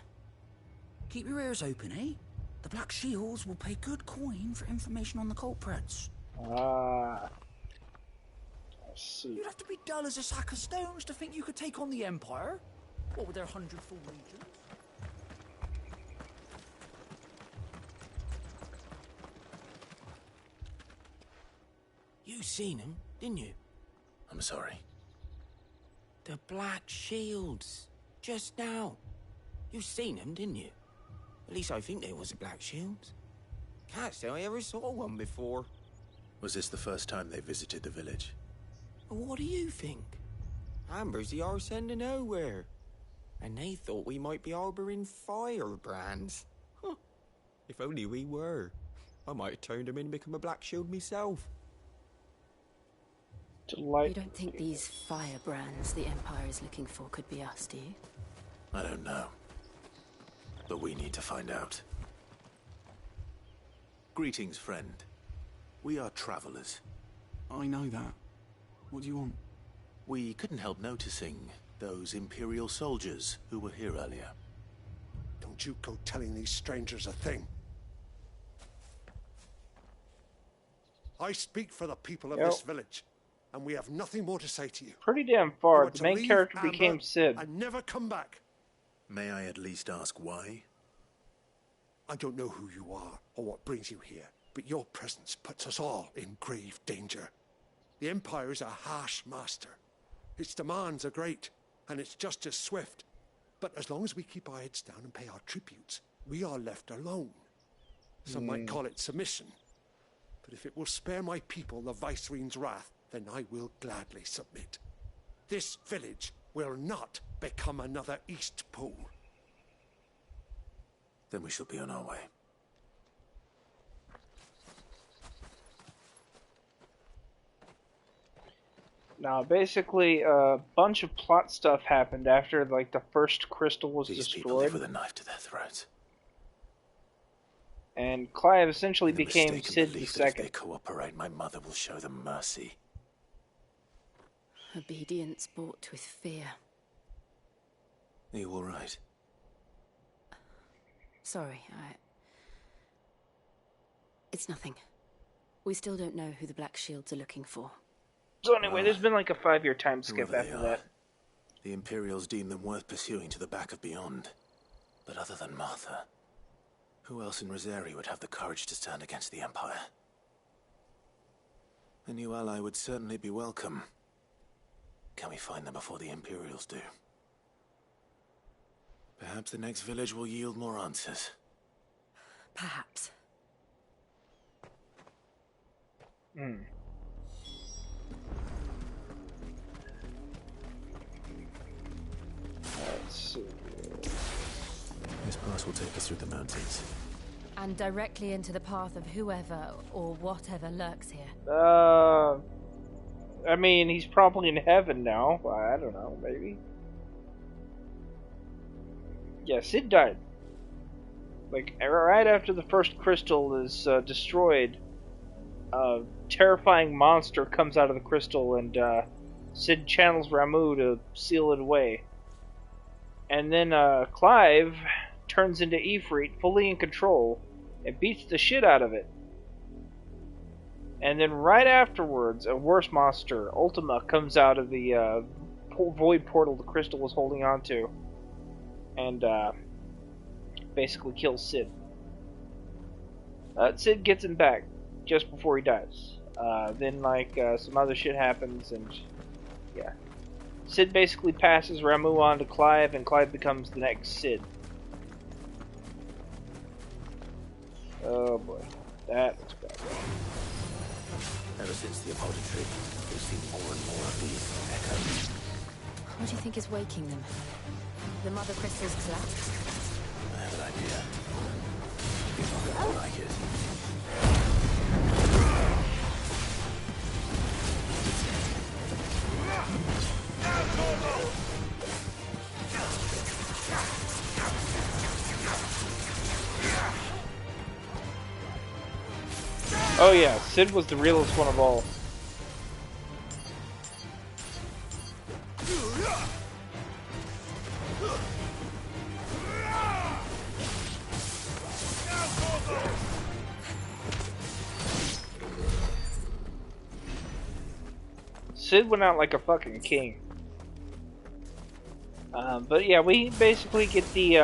Keep your ears open, eh? The Black Shields will pay good coin for information on the culprits. Ah. I see. You'd have to be dull as a sack of stones to think you could take on the Empire. What with their 100 full legions? You seen him, didn't you? I'm sorry. The Black Shields. Just now. You seen them, didn't you? At least I think they was the Black Shields. Can't say I ever saw one before. Was this the first time they visited the village? What do you think? Amber's the arse end of nowhere. And they thought we might be harboring firebrands. Huh. If only we were. I might have turned them in and become a Black Shield myself. You don't think these firebrands the Empire is looking for could be us, do you? I don't know. But we need to find out. Greetings, friend. We are travelers. I know that. What do you want? We couldn't help noticing those Imperial soldiers who were here earlier. Don't you go telling these strangers a thing. I speak for the people of this village, and we have nothing more to say to you. Pretty damn far. The main character became Cid. And never come back. May I at least ask why? I don't know who you are or what brings you here, but your presence puts us all in grave danger. The Empire is a harsh master. Its demands are great, and its justice swift. But as long as we keep our heads down and pay our tributes, we are left alone. Some might call it submission. But if it will spare my people the Viceroy's wrath, then I will gladly submit. This village will not become another Eastpool. Then we shall be on our way. Now, basically, a bunch of plot stuff happened after, like, the first crystal was These destroyed. people live with a knife to their throats. And Clive essentially The became mistaken Cid belief that if II. they cooperate, my mother will show them mercy. Obedience bought with fear. Are you all right? Sorry, It's nothing. We still don't know who the Black Shields are looking for. So anyway, there's been like a 5-year time skip Whoever after they that. are, the Imperials deem them worth pursuing to the back of beyond. But other than Martha, who else in Rosaria would have the courage to stand against the Empire? A new ally would certainly be welcome. Can we find them before the Imperials do? Perhaps the next village will yield more answers. Perhaps. Let's see. This pass will take us through the mountains. and directly into the path of whoever or whatever lurks here. I mean, he's probably in heaven now. I don't know, maybe. Yeah, Cid died. Like, right after the first crystal is destroyed, a terrifying monster comes out of the crystal, and Cid channels Ramuh to seal it away. And then Clive turns into Ifrit, fully in control, and beats the shit out of it. And then right afterwards, a worse monster, Ultima, comes out of the void portal the crystal was holding onto, and basically kills Cid. Cid gets him back just before he dies. Then, like, some other shit happens, and yeah. Cid basically passes Ramuh on to Clive, and Clive becomes the next Cid. Oh boy, that looks bad. Ever since the apothecary, we've seen more and more of these echoes. What do you think is waking them? The mother crystal's collapse? I have an idea. You're not gonna like it. Oh yeah, Cid was the realest one of all. Cid went out like a fucking king. But yeah, we basically get the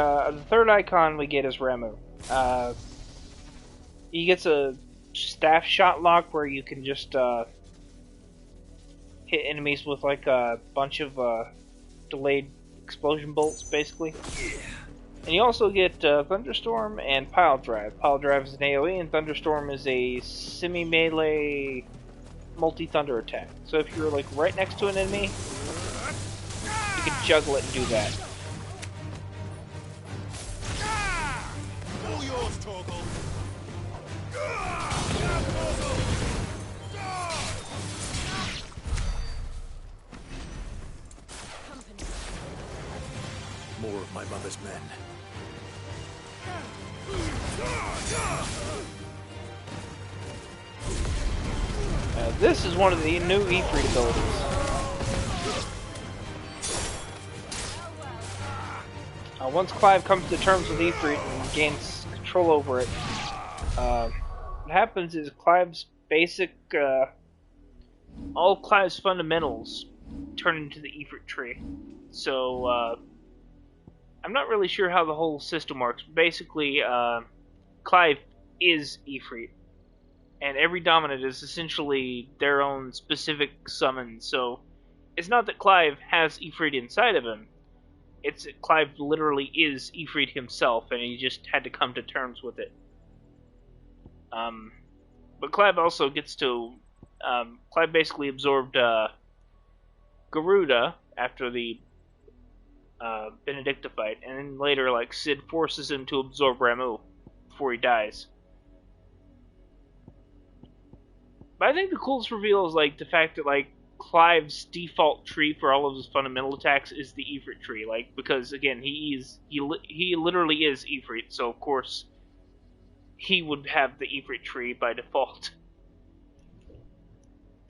third icon we get is Ramuh. He gets a staff shot lock where you can just hit enemies with like a bunch of delayed explosion bolts, basically. And you also get Thunderstorm and Pile Drive. Pile Drive is an AoE, and Thunderstorm is a semi-melee multi-thunder attack. So if you're like right next to an enemy, you can juggle it and do that. All yours, Torgal. More of my mother's men. This is one of the new Ifrit abilities. Once Clive comes to terms with Ifrit and gains control over it, what happens is Clive's basic, all Clive's fundamentals turn into the Ifrit tree. So, I'm not really sure how the whole system works. Basically, Clive is Ifrit, and every dominant is essentially their own specific summon. So, it's not that Clive has Ifrit inside of him. It's that Clive literally is Ifrit himself, and he just had to come to terms with it. But Clive also gets to... Clive basically absorbed Garuda after the Benedicta fight, and then later, like, Cid forces him to absorb Ramuh before he dies. But I think the coolest reveal is, like, the fact that, like, Clive's default tree for all of his fundamental attacks is the Ifrit tree, like, because again he literally is Ifrit, so of course he would have the Ifrit tree by default.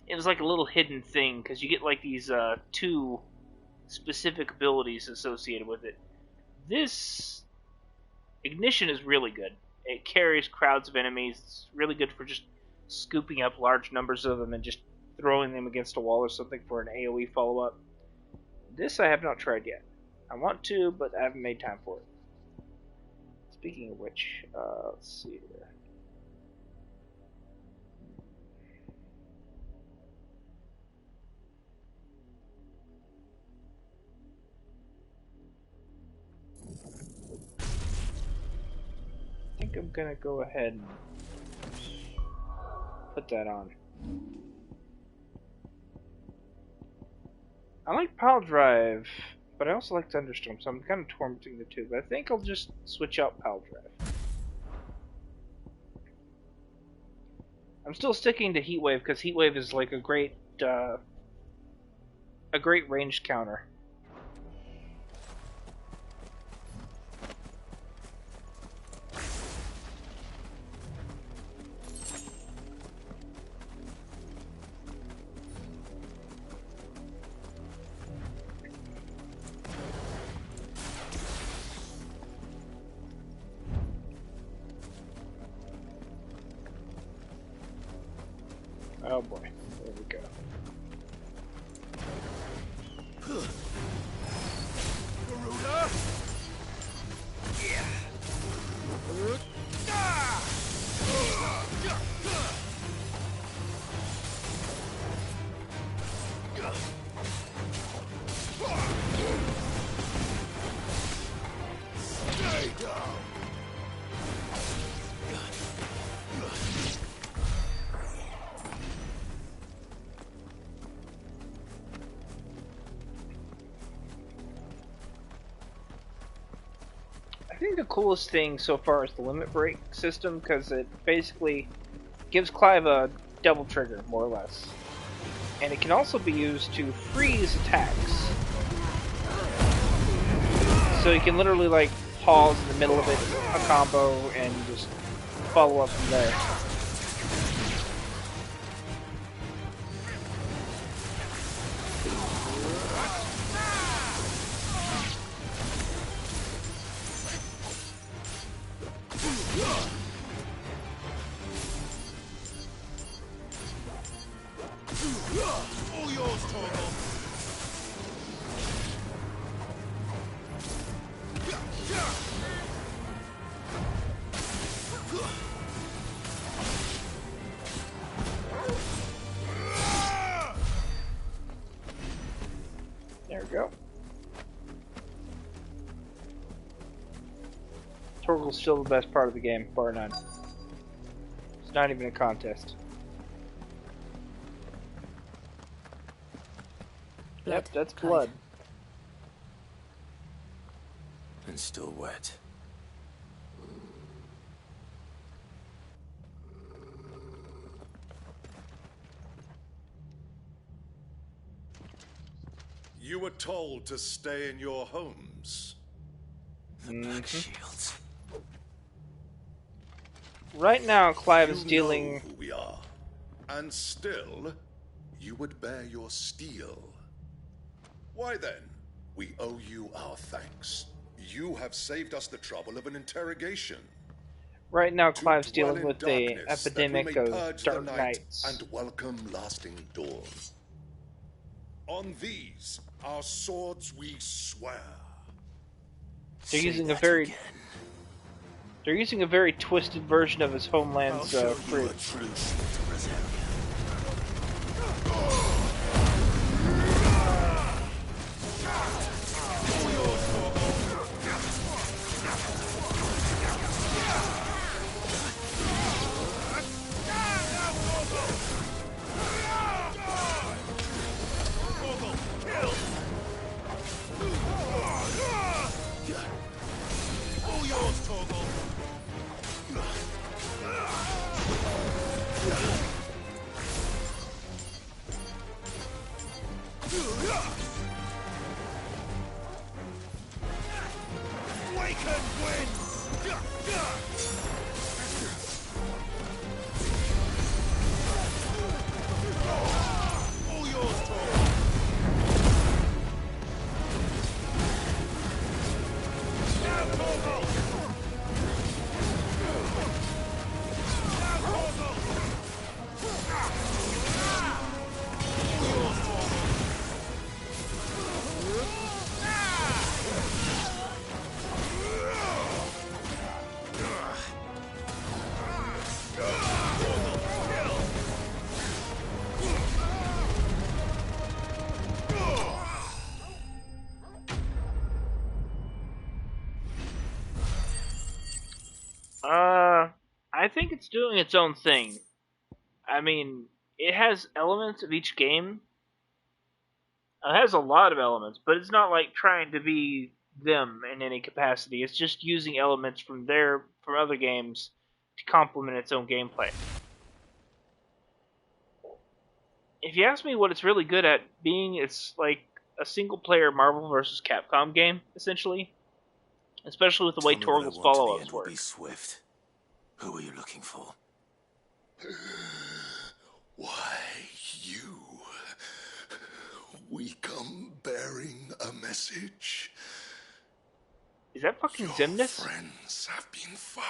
It was like a little hidden thing because you get like these two specific abilities associated with it. This Ignition is really good. It carries crowds of enemies. It's really good for just scooping up large numbers of them and just throwing them against a wall or something for an AoE follow-up. This I have not tried yet. I want to, but I haven't made time for it. Speaking of which, let's see here. I think I'm gonna go ahead and put that on. I like Pile Drive, but I also like Thunderstorm, so I'm kind of torn between the two. But I think I'll just switch out Pile Drive. I'm still sticking to Heatwave because Heatwave is like a great ranged counter. Oh boy, there we go. Garuda! Yeah. Stay down. I think the coolest thing so far is the limit break system because it basically gives Clive a double trigger, more or less. And it can also be used to freeze attacks. So you can literally like pause in the middle of it, a combo, and just follow up from there. All yours, Torgal. There we go. Torgal's still the best part of the game, bar none. It's not even a contest. Yep, that's blood. And still wet. You were told to stay in your homes. The Black Shields. Right now, Clive is You dealing. know who we are, and still, you would bear your steel. Why then, we owe you our thanks. You have saved us the trouble of an interrogation. Right now, To Clive's dwell dealing in with the darkness that epidemic we may of purge Dark the night Knights. and welcome lasting dawn. On these, our swords we swear. They're using a very. They're using a very twisted version of his homeland's fruits. All yours, Torgal. Awaken wind! All yours, Torgal. Now, Torgal! I think it's doing its own thing. I mean, it has elements of each game. It has a lot of elements, but it's not like trying to be them in any capacity. It's just using elements from other games to complement its own gameplay. if you ask me what it's really good at being, it's like a single-player Marvel vs. Capcom game, essentially. Especially with the way Torgal's follow-ups work. Be swift. Who are you looking for? Why, you. We come bearing a message. Is that fucking Your Xemnas? friends have been found.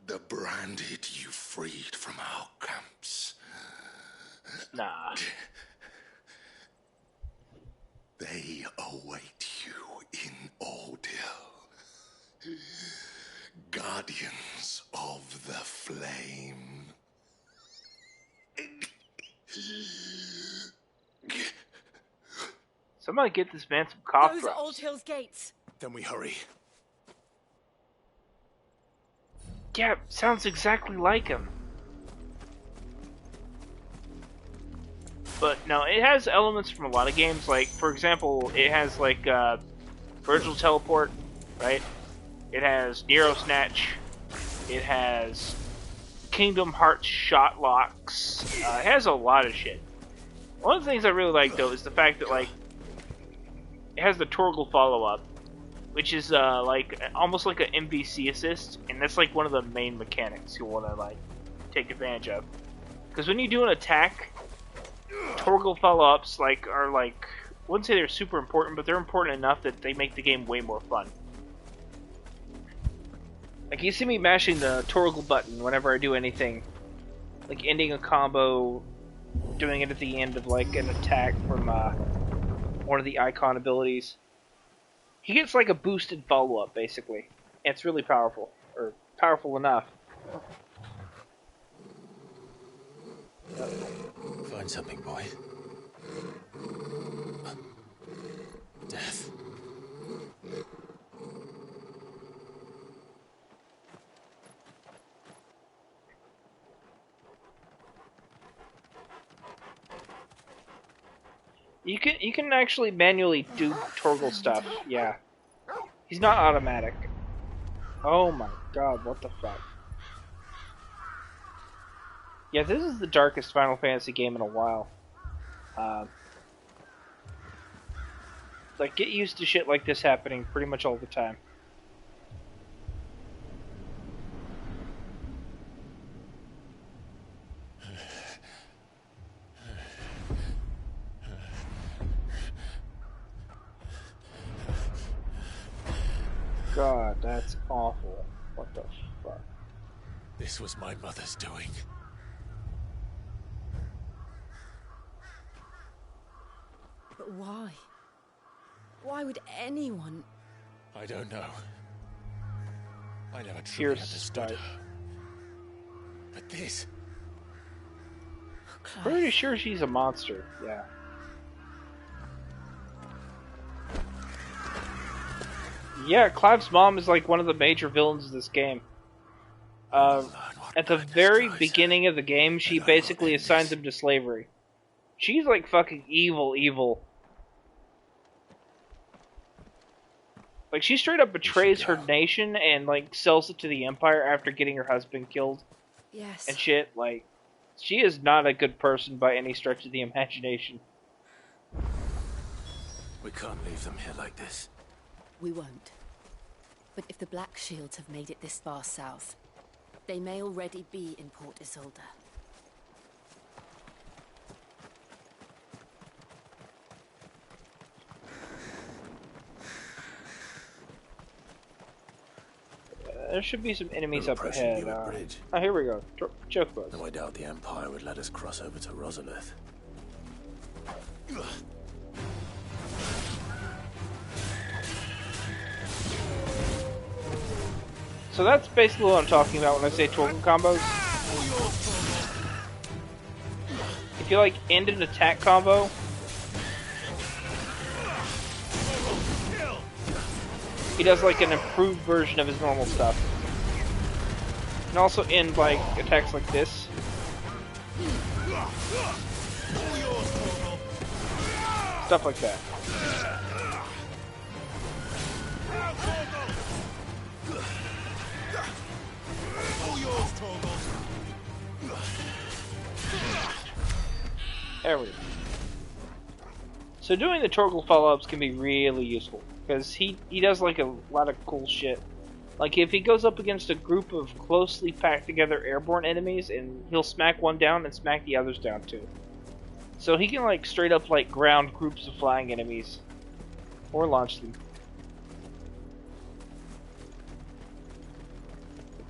The branded you freed from our camps. Nah. They await you in Ordil. Guardians of the Flame. Somebody get this man some cough Those drops. are Old Hill's gates. Then we hurry. Yeah, sounds exactly like him. But no, it has elements from a lot of games. Like, for example, it has like Virtual Teleport, right? It has Nero Snatch. It has Kingdom Hearts shot locks. It has a lot of shit. One of the things I really like though is the fact that like it has the Torgal follow-up, which is like almost like an MVC assist, and that's like one of the main mechanics you want to like take advantage of. Because when you do an attack, Torgal follow-ups like are like, I wouldn't say they're super important, but they're important enough that they make the game way more fun. Like you see me mashing the Torgal button whenever I do anything, like ending a combo, doing it at the end of like an attack from one of the icon abilities. He gets like a boosted follow-up, basically. And it's really powerful. Or powerful enough. Find something, boy. Death. You can actually manually do Torgal stuff, yeah. He's not automatic. Oh my god, what the fuck. Yeah, this is the darkest Final Fantasy game in a while. Like, get used to shit like this happening pretty much all the time. God, that's awful. What the fuck? This was my mother's doing. But why? Why would anyone... I don't know. I never truly understood her. But this... Pretty sure she's a monster, yeah. Yeah, Clive's mom is like one of the major villains of this game. At the very beginning of the game, she basically assigns him to slavery. She's like fucking evil. Like, she straight up betrays her nation and like sells it to the Empire after getting her husband killed. Yes. And shit, like, she is not a good person by any stretch of the imagination. We can't leave them here like this. We won't. But if the Black Shields have made it this far south, they may already be in Port Isolde. There should be some enemies up ahead. Bridge. Oh, here we go. Joke bus. Though I doubt the Empire would let us cross over to Rosalith. So that's basically what I'm talking about when I say Torgal combos. If you like end an attack combo, he does like an improved version of his normal stuff. And also end like attacks like this. Stuff like that. There we go. So doing the Torgal follow-ups can be really useful, because he does like a lot of cool shit. Like if he goes up against a group of closely packed together airborne enemies, and he'll smack one down and smack the others down too. So he can like straight up like ground groups of flying enemies, or launch them.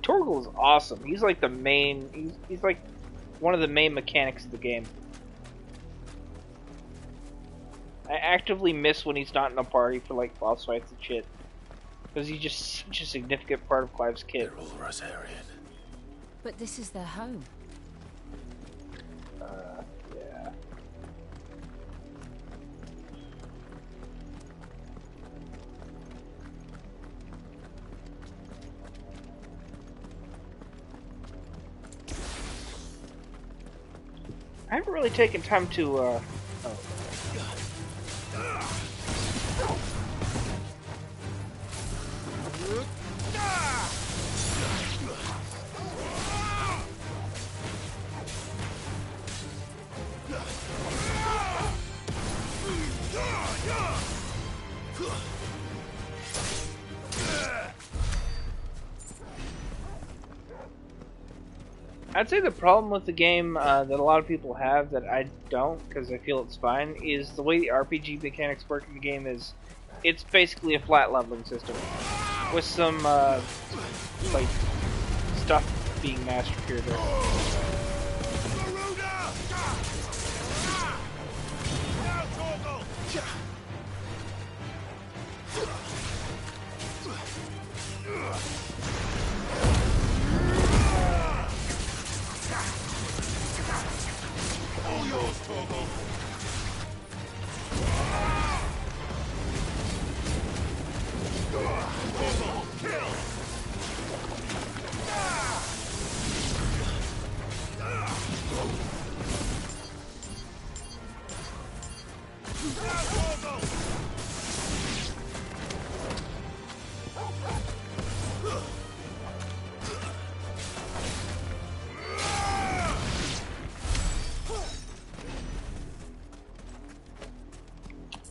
Torgal is awesome. He's like the main. He's like one of the main mechanics of the game. I actively miss when he's not in a party for like boss fights and shit, because he's just such a significant part of Clive's kit. They're all Rosarian. But this is their home. Yeah. I haven't really taken time to, oh. I'd say the problem with the game that a lot of people have that I don't, because I feel it's fine, is the way the RPG mechanics work in the game is it's basically a flat leveling system with some like stuff being mastered here or there.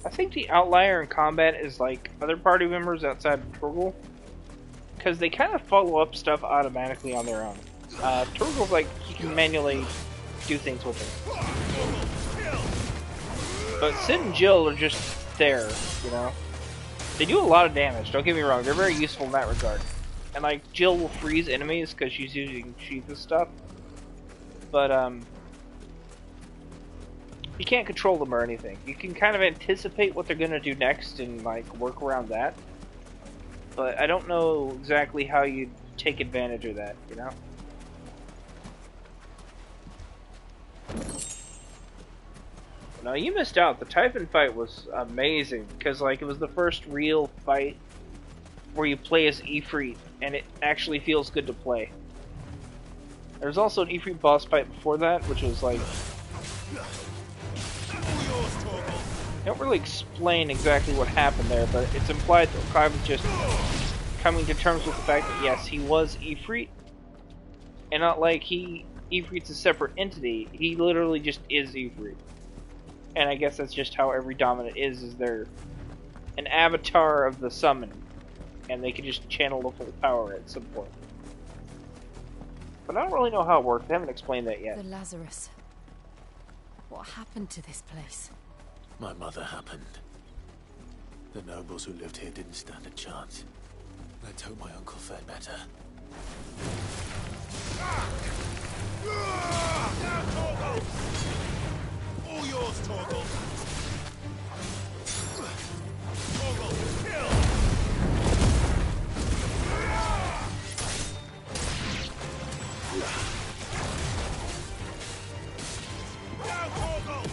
I think the outlier in combat is like other party members outside of Torgal, because they kind of follow up stuff automatically on their own. Torgal's like, you can manually do things with him. But Sid and Jill are just there, you know? They do a lot of damage, don't get me wrong, they're very useful in that regard. And like, Jill will freeze enemies because she's using Shiva's stuff. But, you can't control them or anything. You can kind of anticipate what they're gonna do next and like work around that. But I don't know exactly how you take advantage of that, you know? No, you missed out. The Typhon fight was amazing because like it was the first real fight where you play as Ifrit and it actually feels good to play. There's also an Ifrit boss fight before that, which was like, they don't really explain exactly what happened there, but it's implied that Clive was just coming to terms with the fact that yes, he was Ifrit, and not like Ifrit's a separate entity. He literally just is Ifrit, and I guess that's just how every dominant is they're an avatar of the summon, and they can just channel the full power at some point. But I don't really know how it works. They haven't explained that yet. The Lazarus. What happened to this place? My mother happened. The nobles who lived here didn't stand a chance. Let's hope my uncle fared better. All yours, Torgal! Torgal, kill! Down, Torgal!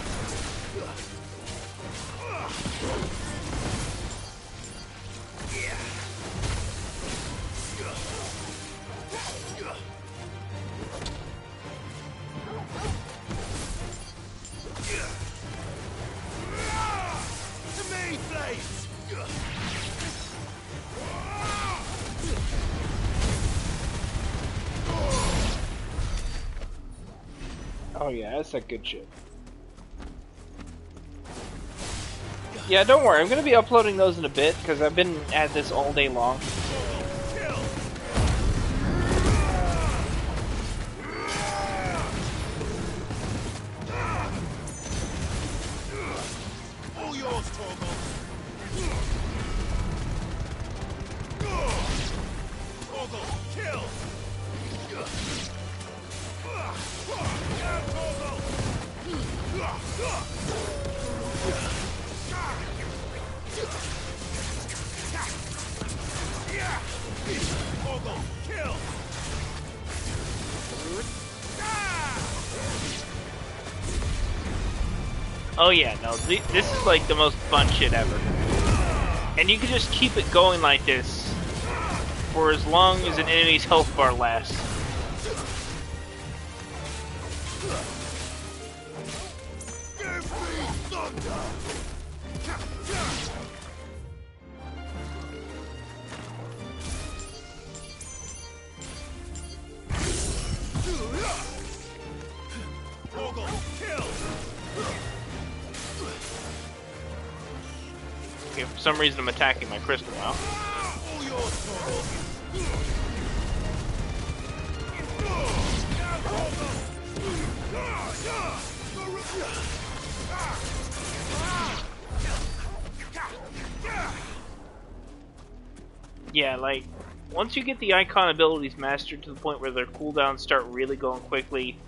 Oh yeah, that's that good shit. Yeah, don't worry. I'm going to be uploading those in a bit because I've been at this all day long. All yours, Torgal. Torgal, kill. Torgal, kill. Oh yeah, no, this is like the most fun shit ever. And you can just keep it going like this for as long as an enemy's health bar lasts. Okay, for some reason I'm attacking my crystal now. Yeah, like, once you get the icon abilities mastered to the point where their cooldowns start really going quickly,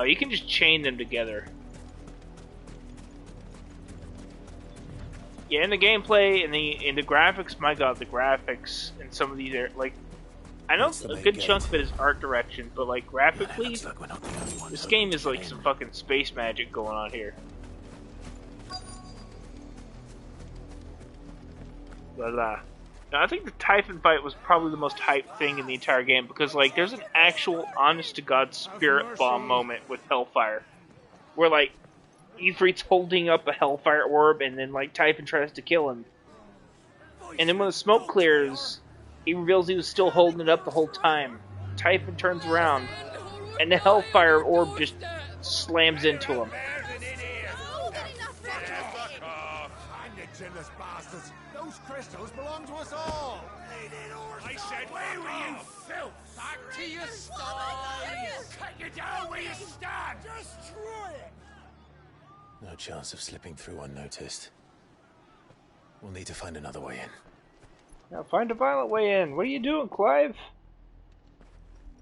you can just chain them together. Yeah, in the gameplay, in the graphics, my god, the graphics in some of these are, like, I know a good chunk of it is art direction, but, like, graphically, this game is like some fucking space magic going on here. Blah blah. Now, I think the Typhon fight was probably the most hyped thing in the entire game, because, like, there's an actual honest-to-God spirit bomb moment with Hellfire, where, like, Ifrit's holding up a Hellfire orb, and then, like, Typhon tries to kill him. And then when the smoke clears, he reveals he was still holding it up the whole time. Typhon turns around, and the Hellfire orb just slams into him. Bastards. Those crystals belong to us all. I said, where were you, filth? Back to your sties. Cut you down where you stand. Destroy it. No chance of slipping through unnoticed. We'll need to find another way in. Now find a violent way in. What are you doing, Clive?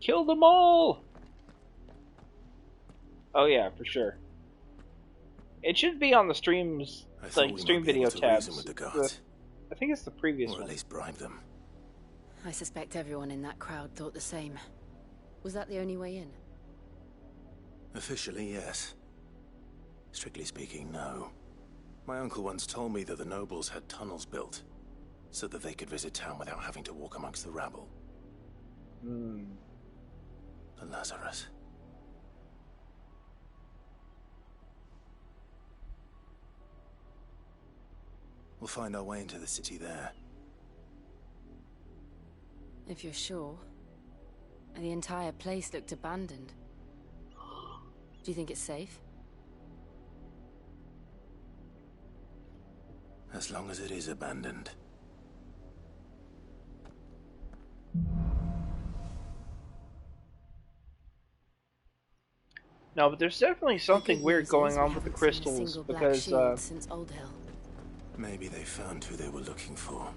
Kill them all! Oh yeah, for sure. It should be on the streams, like stream video tabs. I think it's the previous one. Or at least bribe them. I suspect everyone in that crowd thought the same. Was that the only way in? Officially, yes. Strictly speaking, no. My uncle once told me that the nobles had tunnels built, so that they could visit town without having to walk amongst the rabble. Hmm. The Lazarus. We'll find our way into the city there. If you're sure. The entire place looked abandoned. Do you think it's safe? As long as it is abandoned. No, but there's definitely something weird going on with the crystals, because, since Old Hill. Maybe they found who they were looking for.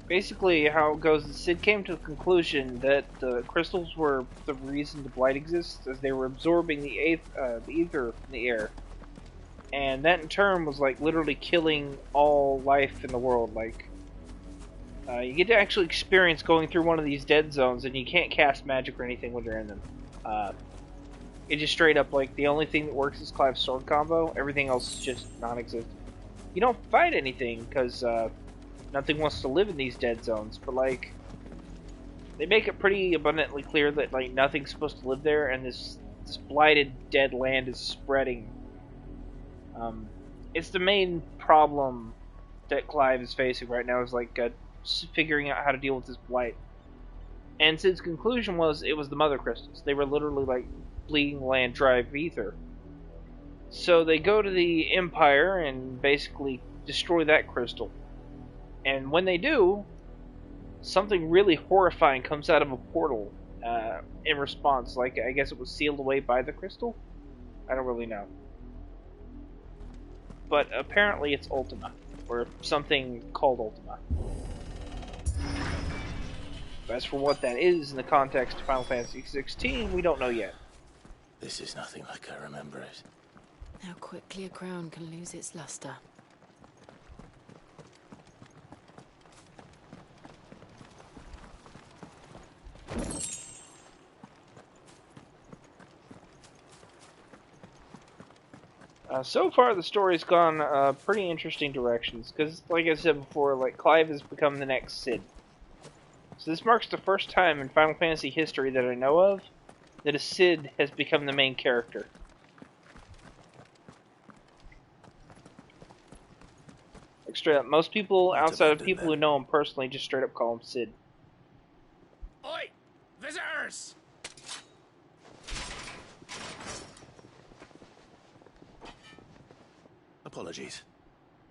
Basically, how it goes, Sid came to the conclusion that the crystals were the reason the Blight exists, as they were absorbing the ether from the air. And that in turn was, like, literally killing all life in the world. Like, you get to actually experience going through one of these dead zones, and you can't cast magic or anything when you're in them. It just straight up, like, the only thing that works is Clive's sword combo. Everything else is just non-existent. You don't fight anything, because, nothing wants to live in these dead zones, but, like, they make it pretty abundantly clear that, like, nothing's supposed to live there, and this blighted dead land is spreading. It's the main problem that Clive is facing right now, is, like, figuring out how to deal with this blight. And Sid's conclusion was, it was the mother crystals. They were literally, like, bleeding land dry of ether. So they go to the Empire and basically destroy that crystal. And when they do, something really horrifying comes out of a portal in response. Like, I guess it was sealed away by the crystal? I don't really know. But apparently it's Ultima, or something called Ultima. As for what that is in the context of Final Fantasy XVI, we don't know yet. This is nothing like I remember it. How quickly a crown can lose its luster. So far, the story's gone pretty interesting directions, because, like I said before, like Clive has become the next Cid. So this marks the first time in Final Fantasy history that I know of that a Cid has become the main character. Like straight up, most people outside of people who know him personally just straight up call him Cid. Oi! Visitors! Apologies.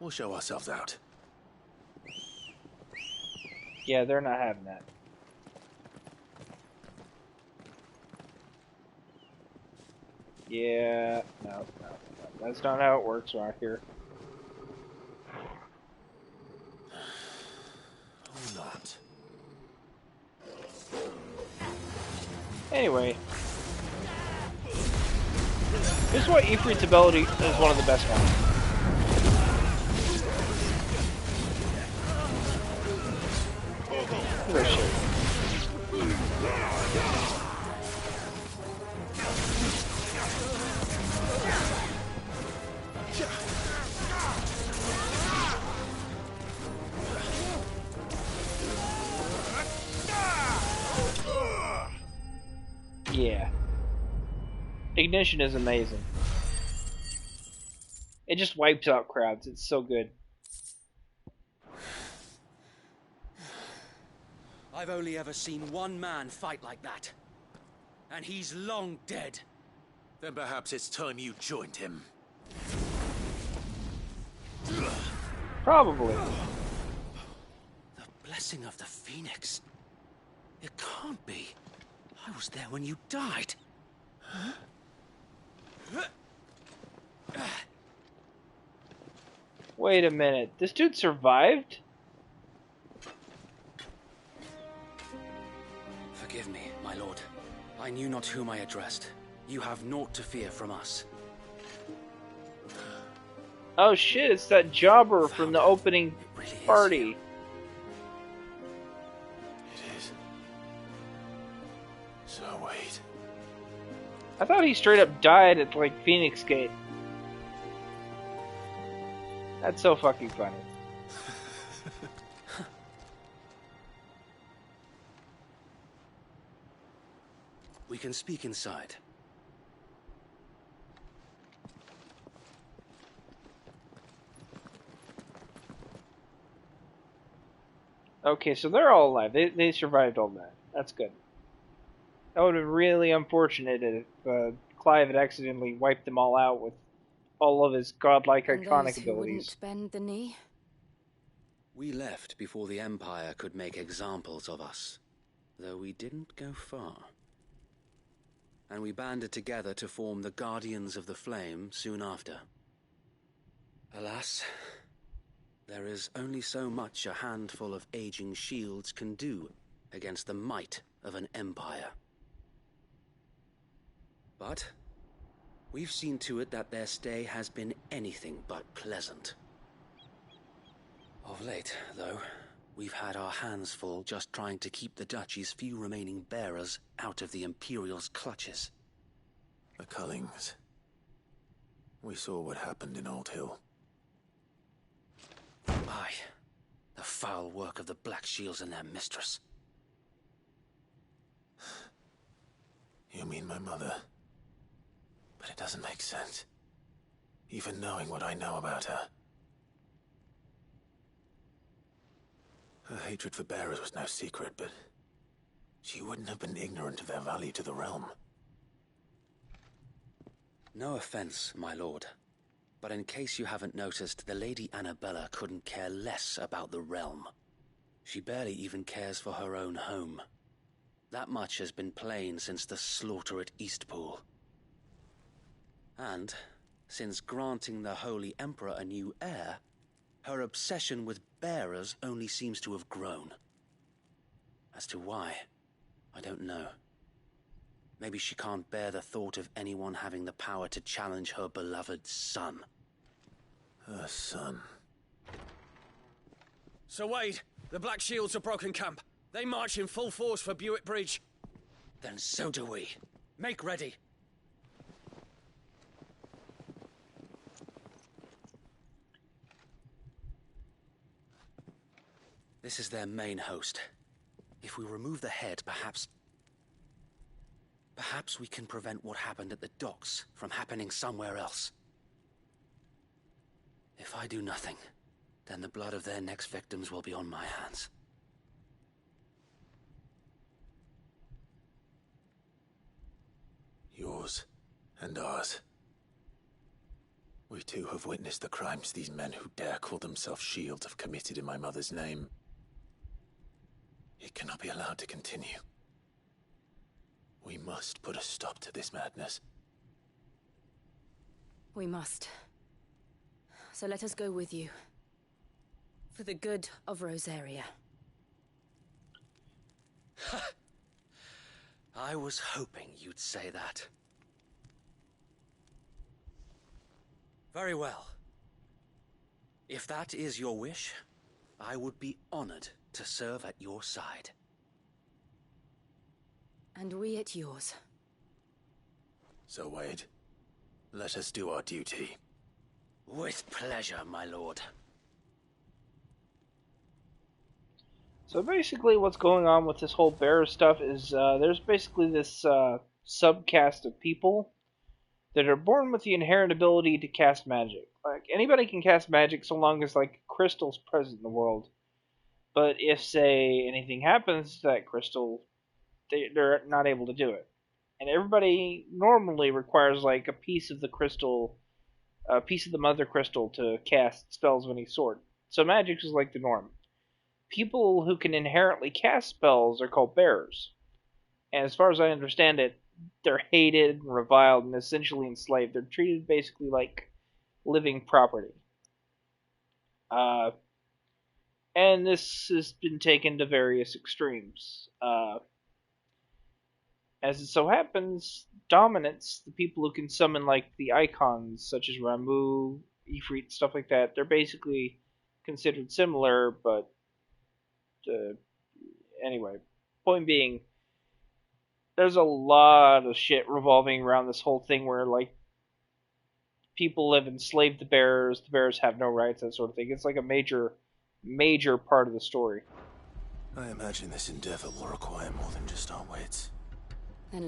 We'll show ourselves out. Yeah, they're not having that. Yeah, no. That's not how it works around here. Or not. Anyway. This is why Ifrit's ability is one of the best ones. Look at that shit. Yeah. Ignition is amazing. It just wipes out crowds. It's so good. I've only ever seen one man fight like that. And he's long dead. Then perhaps it's time you joined him. Probably. The blessing of the Phoenix. It can't be. I was there when you died. Huh? Wait a minute. This dude survived? Forgive me, my lord. I knew not whom I addressed. You have naught to fear from us. Oh shit, it's that jobber from the opening party. It is. So wait. I thought he straight up died at, like, Phoenix Gate. That's so fucking funny. We can speak inside. Okay, so they're all alive. They survived all that. That's good. That would have been really unfortunate if Clive had accidentally wiped them all out with all of his godlike And iconic those who abilities. wouldn't bend the knee. We left before the Empire could make examples of us, though we didn't go far. And we banded together to form the Guardians of the Flame soon after. Alas, there is only so much a handful of aging shields can do against the might of an empire. But we've seen to it that their stay has been anything but pleasant. Of late, though, we've had our hands full just trying to keep the Duchy's few remaining bearers out of the Imperial's clutches. The Cullings. We saw what happened in Old Hill. Aye, the foul work of the Black Shields and their mistress. You mean my mother? But it doesn't make sense. Even knowing what I know about her. Her hatred for bearers was no secret, but she wouldn't have been ignorant of their value to the realm. No offense, my lord, But in case you haven't noticed, the Lady Annabella couldn't care less about the realm. She barely even cares for her own home. That much has been plain since the slaughter at Eastpool. And, since granting the Holy Emperor a new heir, her obsession with bearers only seems to have grown. As to why, I don't know. Maybe she can't bear the thought of anyone having the power to challenge her beloved son. Her son. Sir Wade, the Black Shields have broken camp. They march in full force for Buick Bridge. Then so do we. Make ready. This is their main host. If we remove the head, perhaps we can prevent what happened at the docks from happening somewhere else. If I do nothing, then the blood of their next victims will be on my hands. Yours and ours. We too have witnessed the crimes these men who dare call themselves shields have committed in my mother's name. It cannot be allowed to continue. We must put a stop to this madness. We must. So let us go with you. For the good of Rosaria. I was hoping you'd say that. Very well. If that is your wish, I would be honored to serve at your side. And we at yours. So, Wade, let us do our duty. With pleasure, my lord. So basically what's going on with this whole bearer stuff is there's basically this subcaste of people that are born with the inherent ability to cast magic. Like, anybody can cast magic so long as, like, crystal's present in the world. But if, say, anything happens to that crystal, they're not able to do it. And everybody normally requires, like, a piece of the crystal, a piece of the mother crystal to cast spells of any sort. So magic is like the norm. People who can inherently cast spells are called bearers. And as far as I understand it, they're hated and reviled and essentially enslaved. They're treated basically like living property. And this has been taken to various extremes. As it so happens, dominants, the people who can summon like the icons such as Ramuh, Ifrit, stuff like that, they're basically considered similar, but anyway, point being, there's a lot of shit revolving around this whole thing where, like, people have enslaved the bearers have no rights, that sort of thing. It's like a major part of the story. I imagine this endeavor will require more than just our wits.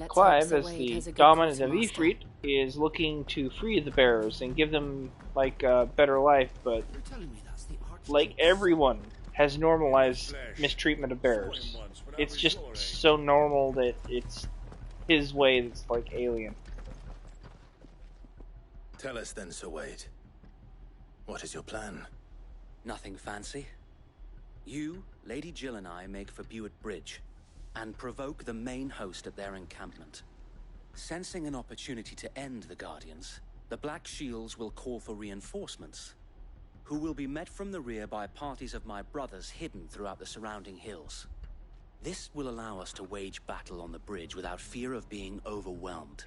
Clive, as the dominant of Ifrit, is looking to free the bearers and give them, like, a better life, but, like, everyone has normalized mistreatment of bearers. It's just so normal that it's his way that's, like, alien. Tell us then, Sir Wade. What is your plan? Nothing fancy. You, Lady Jill and I make for Buick Bridge, and provoke the main host at their encampment. Sensing an opportunity to end the Guardians, the Black Shields will call for reinforcements, who will be met from the rear by parties of my brothers hidden throughout the surrounding hills. This will allow us to wage battle on the bridge without fear of being overwhelmed.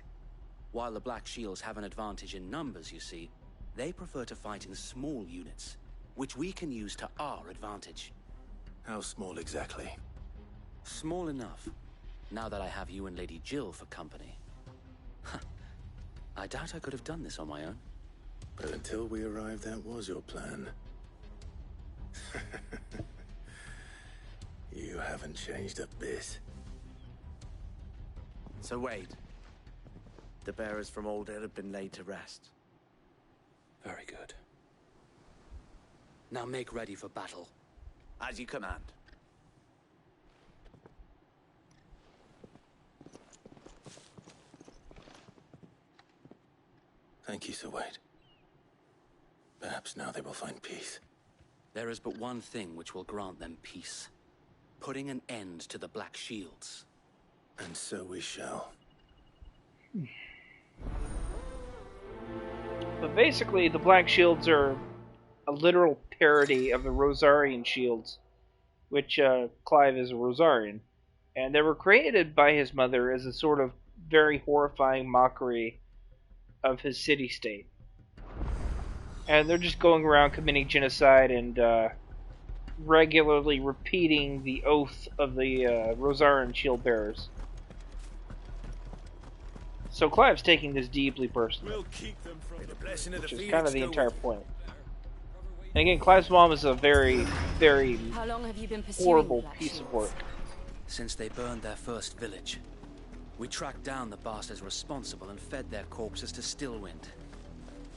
While the Black Shields have an advantage in numbers, you see, they prefer to fight in small units, which we can use to our advantage. How small exactly? Small enough, now that I have you and Lady Jill for company. I doubt I could have done this on my own. But until we arrived, that was your plan. You haven't changed a bit. So Wade, the bearers from Aldale have been laid to rest. Very good. Now make ready for battle. As you command. Thank you, Sir Wade. Perhaps now they will find peace. There is but one thing which will grant them peace. Putting an end to the Black Shields. And so we shall. But basically, the Black Shields are a literal parody of the Rosarian Shields, which Clive is a Rosarian. And they were created by his mother as a sort of very horrifying mockery of his city-state. And they're just going around committing genocide and regularly repeating the oath of the Rosarian shield bearers. So Clive's taking this deeply personally, We'll keep them from the blessing of which the is Phoenix kind of the go entire with. point. And again, Clive's mom is a very, very How long have you been pursuing horrible the Black piece of Shields? work. Since they burned their first village, we tracked down the bastards responsible and fed their corpses to Stillwind.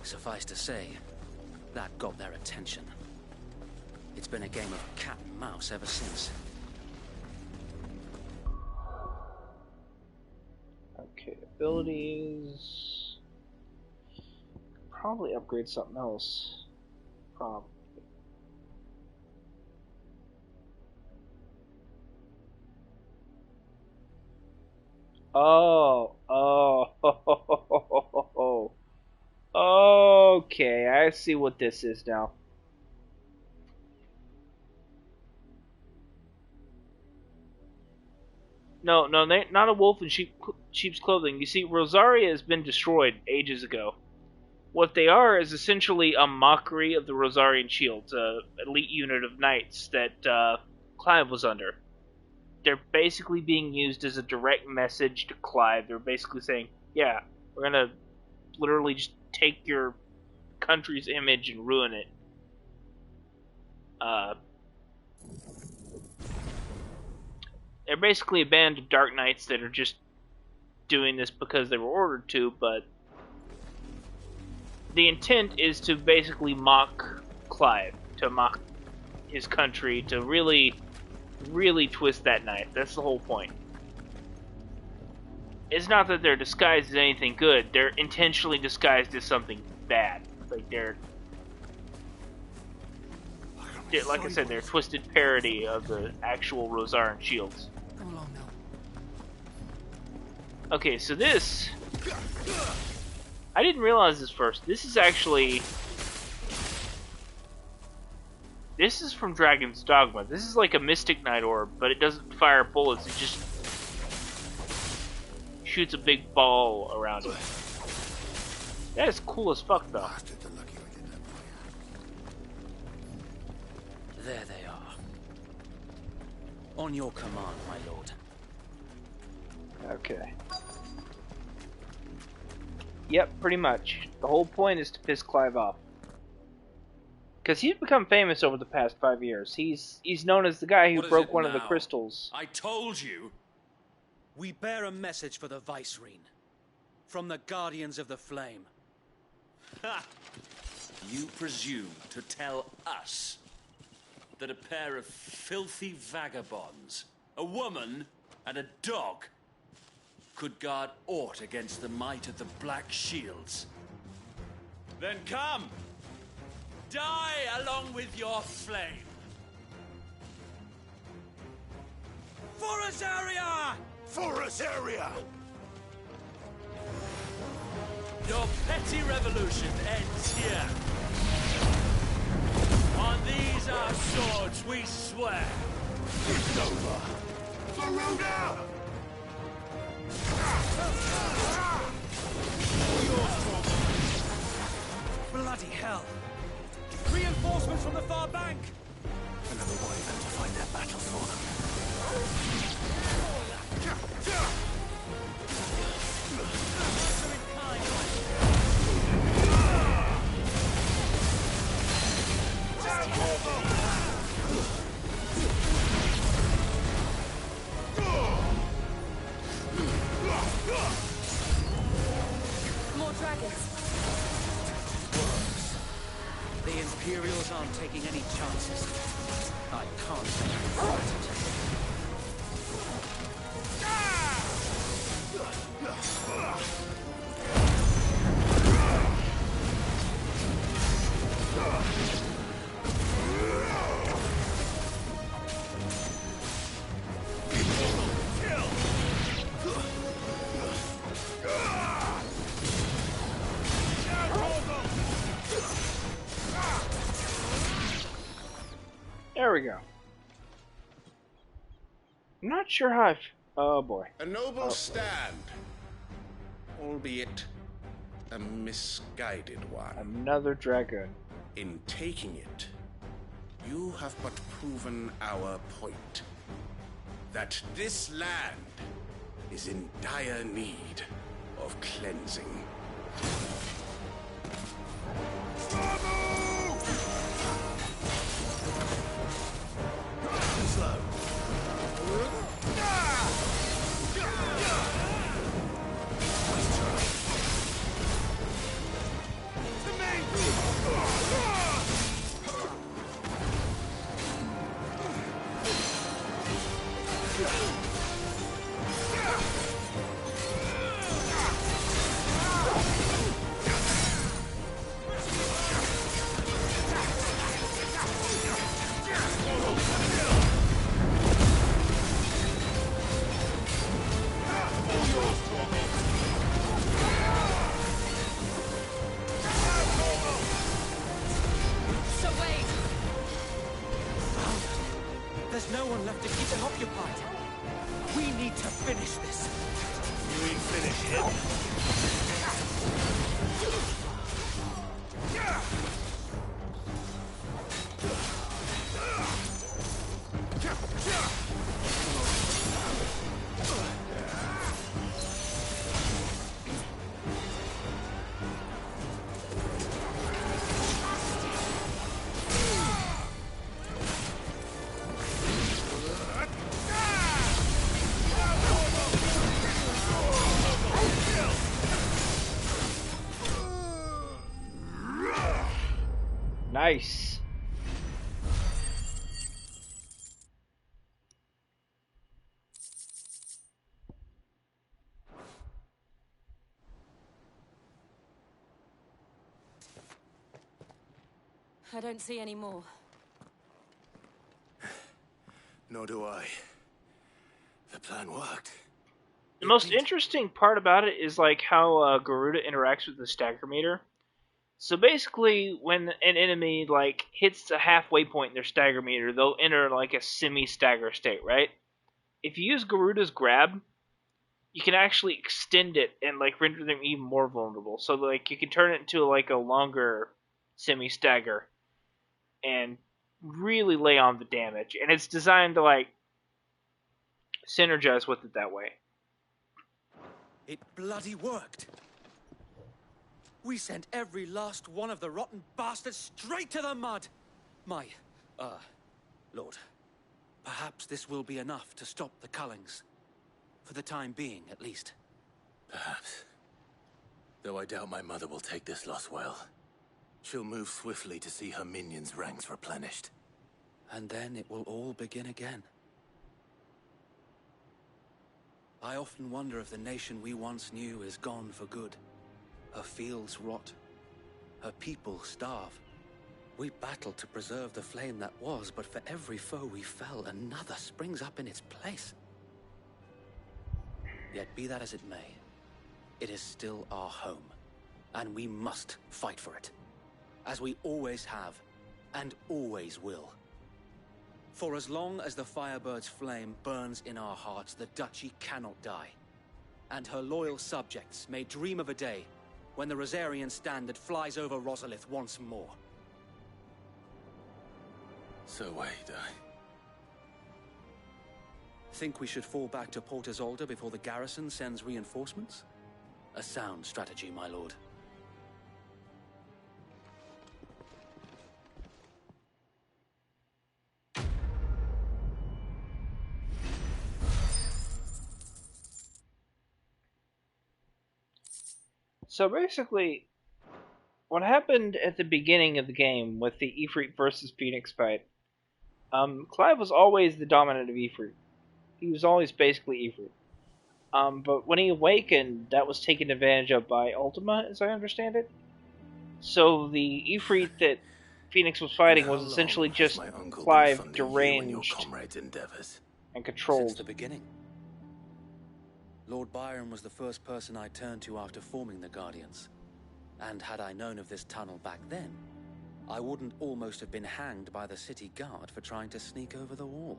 Suffice to say, that got their attention. It's been a game of cat and mouse ever since. Okay, abilities. Probably upgrade something else. Probably. Oh. Okay, I see what this is now. No, not a wolf in sheep's clothing. You see, Rosaria has been destroyed ages ago. What they are is essentially a mockery of the Rosarian Shields, an elite unit of knights that Clive was under. They're basically being used as a direct message to Clive. They're basically saying, yeah, we're gonna literally just take your country's image and ruin it. They're basically a band of Dark Knights that are just doing this because they were ordered to, but the intent is to basically mock Clive, to mock his country, to really twist that knife. That's the whole point. It's not that they're disguised as anything good, they're intentionally disguised as something bad. Like they're like I said, they're a twisted parody of the actual Rosarian Shields. Okay, so this... I didn't realize this first. This is actually... This is from Dragon's Dogma. This is like a Mystic Knight orb, but it doesn't fire bullets, it just shoots a big ball around it. That is cool as fuck, though. There they are. On your command, my lord. Okay. Yep, pretty much. The whole point is to piss Clive off. Because he's become famous over the past 5 years. He's known as the guy who broke one of the crystals. I told you! We bear a message for the Vicereine. From the Guardians of the Flame. Ha! You presume to tell us that a pair of filthy vagabonds, a woman and a dog, could guard aught against the might of the Black Shields? Then come! Die along with your flame! For Azaria! For Azaria! Your petty revolution ends here. On these our swords we swear. It's over. Verona! Bloody hell! Reinforcements from the far bank! Another wyvern to find their battle for them. More dragons. The Imperials aren't taking any chances. I can't say I'm frightened. we go. I'm not sure how oh boy. A noble stand, albeit a misguided one. Another dragoon. In taking it, you have but proven our point. That this land is in dire need of cleansing. Slow. There's no one left to keep them occupied. We need to finish this. You ain't finished yet. Nice. I don't see any more. Nor do I. The plan worked. The most interesting part about it is like how Garuda interacts with the stagger meter. So basically, when an enemy like hits a halfway point in their stagger meter, they'll enter like a semi-stagger state, right? If you use Garuda's grab, you can actually extend it and like render them even more vulnerable. So like you can turn it into like a longer semi-stagger and really lay on the damage. And it's designed to like synergize with it that way. It bloody worked. We sent every last one of the rotten bastards straight to the mud. Lord, perhaps this will be enough to stop the Cullings. For the time being, at least. Perhaps. Though I doubt my mother will take this loss well. She'll move swiftly to see her minions' ranks replenished. And then it will all begin again. I often wonder if the nation we once knew is gone for good. Her fields rot. Her people starve. We battled to preserve the flame that was, but for every foe we fell, another springs up in its place. Yet be that as it may, it is still our home, and we must fight for it, as we always have, and always will. For as long as the Firebird's flame burns in our hearts, the Duchy cannot die, and her loyal subjects may dream of a day when the Rosarian standard flies over Rosalith once more. So wait, Think we should fall back to Port Isolde before the garrison sends reinforcements? A sound strategy, my lord. So basically, what happened at the beginning of the game with the Ifrit versus Phoenix fight, Clive was always the dominant of Ifrit. He was always basically Ifrit. But when he awakened, that was taken advantage of by Ultima, as I understand it. So the Ifrit that Phoenix was fighting was essentially just Clive deranged and controlled. Since the beginning. Lord Byron was the first person I turned to after forming the Guardians. And had I known of this tunnel back then, I wouldn't almost have been hanged by the city guard for trying to sneak over the wall.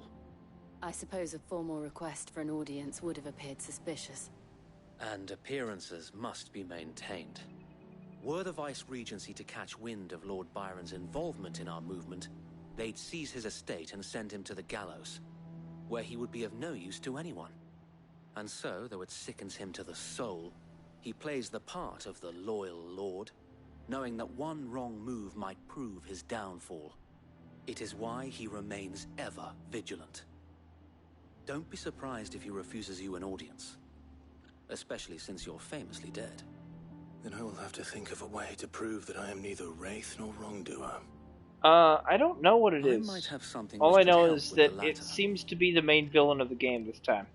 I suppose a formal request for an audience would have appeared suspicious. And appearances must be maintained. Were the Vice-Regency to catch wind of Lord Byron's involvement in our movement, they'd seize his estate and send him to the gallows, where he would be of no use to anyone. And so, though it sickens him to the soul, he plays the part of the loyal lord, knowing that one wrong move might prove his downfall. It is why he remains ever vigilant. Don't be surprised if he refuses you an audience, especially since you're famously dead. Then I will have to think of a way to prove that I am neither wraith nor wrongdoer. I don't know what it is. Might have something All which I could know help is with that the latter. it seems to be the main villain of the game this time.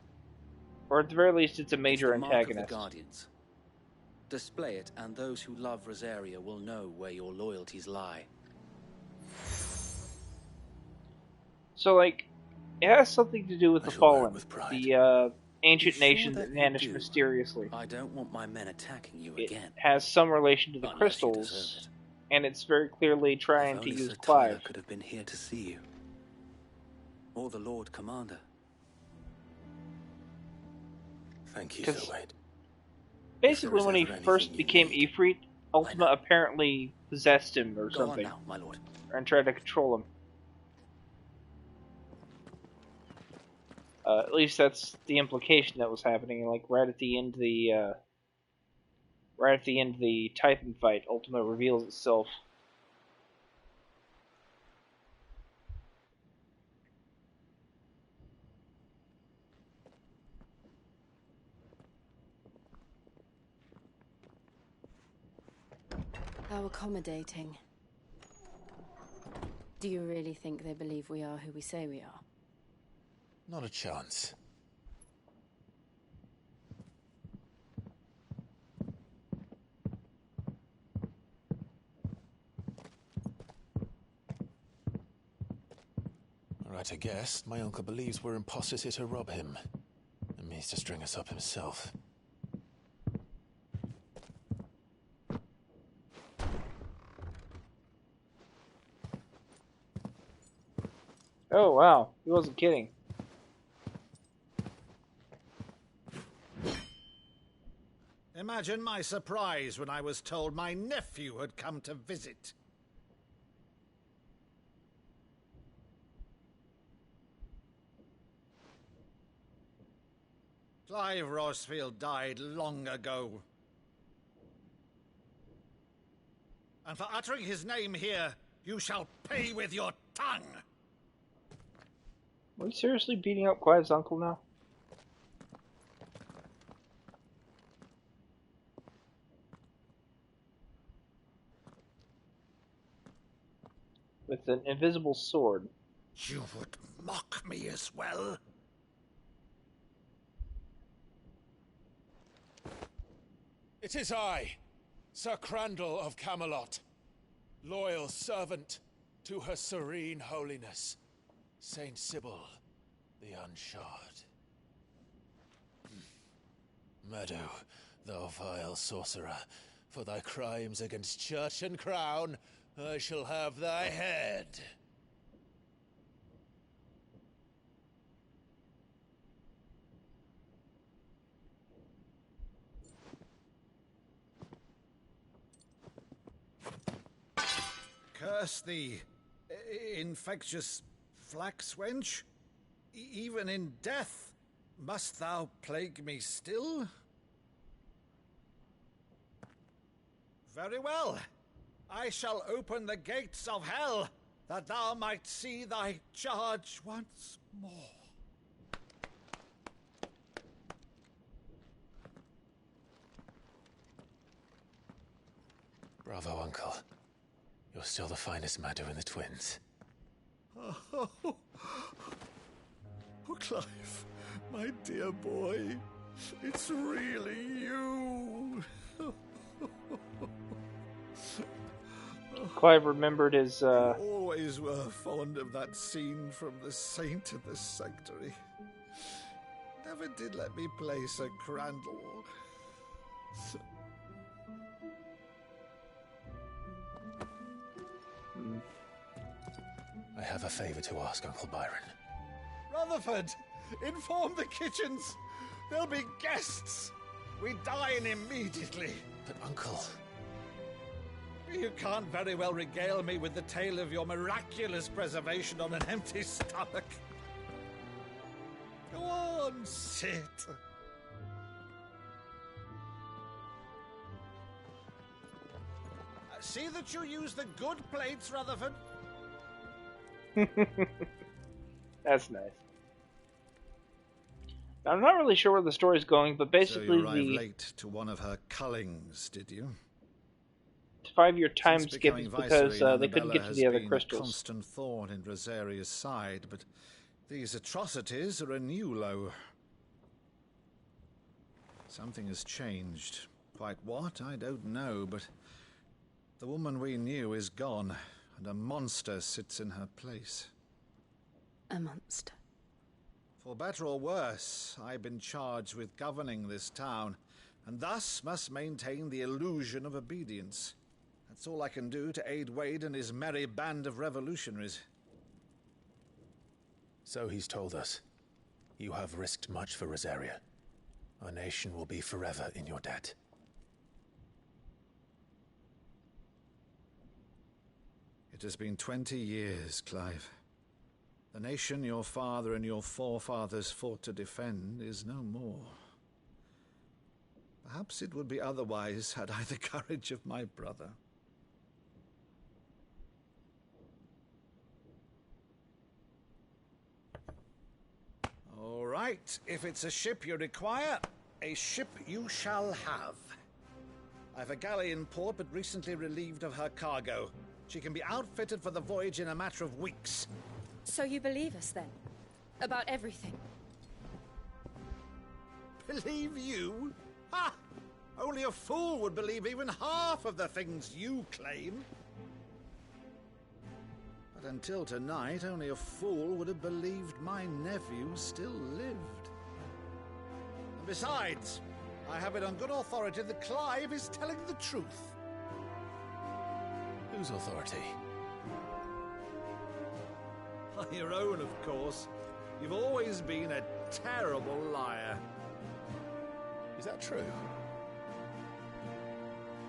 Or at the very least, it's a major It's the mark of antagonist. the Guardians. Display it, and those who love Rosaria will know where your loyalties lie. So, like, it has something to do with the Fallen, the ancient Be sure nation that that you vanished do. mysteriously. I don't want my men attacking you It again. has some relation to the Unless you crystals, and it's very clearly trying to Only use Sir Clive. Tyler could have been here to see you. Or the Lord Commander. Thank you, 'Cause Sir Wade. Basically, is when he ever anything first you became Ifrit, Ultima apparently possessed him or Go on something, now, my lord. and tried to control him. At least that's the implication that was happening. Like right at the end of the Titan fight, Ultima reveals itself. How accommodating. Do you really think they believe we are who we say we are? Not a chance. Right, I guess. My uncle believes we're imposters here to rob him, and means to string us up himself. Oh wow, he wasn't kidding. Imagine my surprise when I was told my nephew had come to visit. Clive Rosfield died long ago. And for uttering his name here, you shall pay with your tongue! Are we seriously beating up Clive's uncle now? With an invisible sword. You would mock me as well? It is I, Sir Crandall of Camelot, loyal servant to Her Serene Holiness, Saint Sybil the Unshod. Meadow, thou vile sorcerer, for thy crimes against church and crown, I shall have thy head. Curse thee, infectious flax wench. Even in death, must thou plague me still? Very well. I shall open the gates of hell, that thou might see thy charge once more. Bravo, Uncle. You're still the finest Meadow in the twins. Oh, Clive, my dear boy, it's really you. Clive remembered his, You always were fond of that scene from The Saint in the Sanctuary. Never did let me play Sir Crandall. have a favor to ask, Uncle Byron. Rutherford, inform the kitchens. There'll be guests. We dine immediately. But, Uncle... You can't very well regale me with the tale of your miraculous preservation on an empty stomach. Go on, sit. See that you use the good plates, Rutherford. That's nice. Now, I'm not really sure where the story's going, but basically so you arrived late to one of her cullings, did you? 5-year time skip is because they couldn't get to the other crystals. A constant thorn in Rosaria's side, but these atrocities are a new low. Something has changed. Quite what, I don't know, but the woman we knew is gone, and a monster sits in her place. A monster? For better or worse, I've been charged with governing this town, and thus must maintain the illusion of obedience. That's all I can do to aid Wade and his merry band of revolutionaries. So he's told us. You have risked much for Rosaria. Our nation will be forever in your debt. It has been 20 years, Clive. The nation your father and your forefathers fought to defend is no more. Perhaps it would be otherwise had I the courage of my brother. All right, if it's a ship you require, a ship you shall have. I've a galley in port, but recently relieved of her cargo. She can be outfitted for the voyage in a matter of weeks. So you believe us, then? About everything? Believe you? Ha! Only a fool would believe even half of the things you claim. But until tonight, only a fool would have believed my nephew still lived. And besides, I have it on good authority that Clive is telling the truth. Whose authority? Your own, of course. You've always been a terrible liar. Is that true?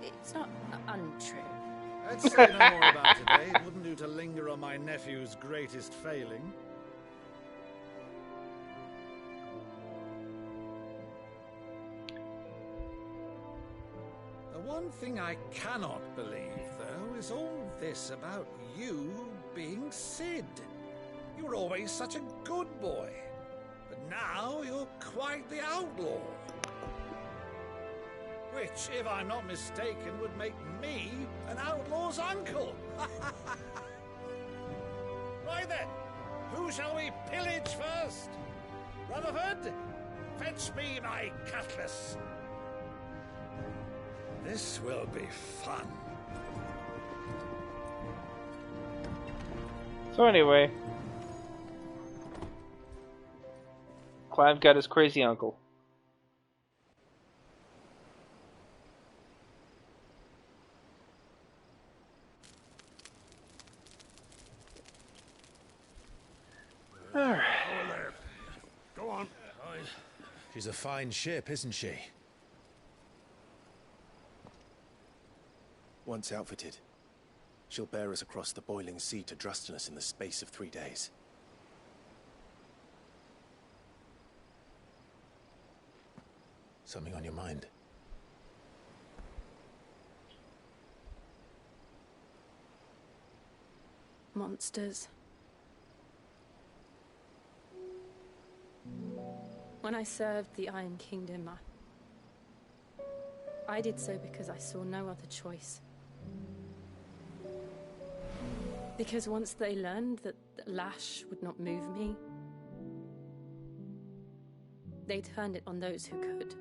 It's not untrue. Let's say no more about it, eh? It wouldn't do to linger on my nephew's greatest failing. The one thing I cannot believe, though, is all this about you being Cid. You were always such a good boy, but now you're quite the outlaw. Which, if I'm not mistaken, would make me an outlaw's uncle. Right then, who shall we pillage first? Rutherford, fetch me my cutlass. This will be fun. So anyway, Clive got his crazy uncle. Alright. Go on. She's a fine ship, isn't she? Once outfitted, she'll bear us across the boiling sea to Drustinus in the space of 3 days. Something on your mind? Monsters. When I served the Iron Kingdom, I did so because I saw no other choice. Because once they learned that Lash would not move me, they turned it on those who could.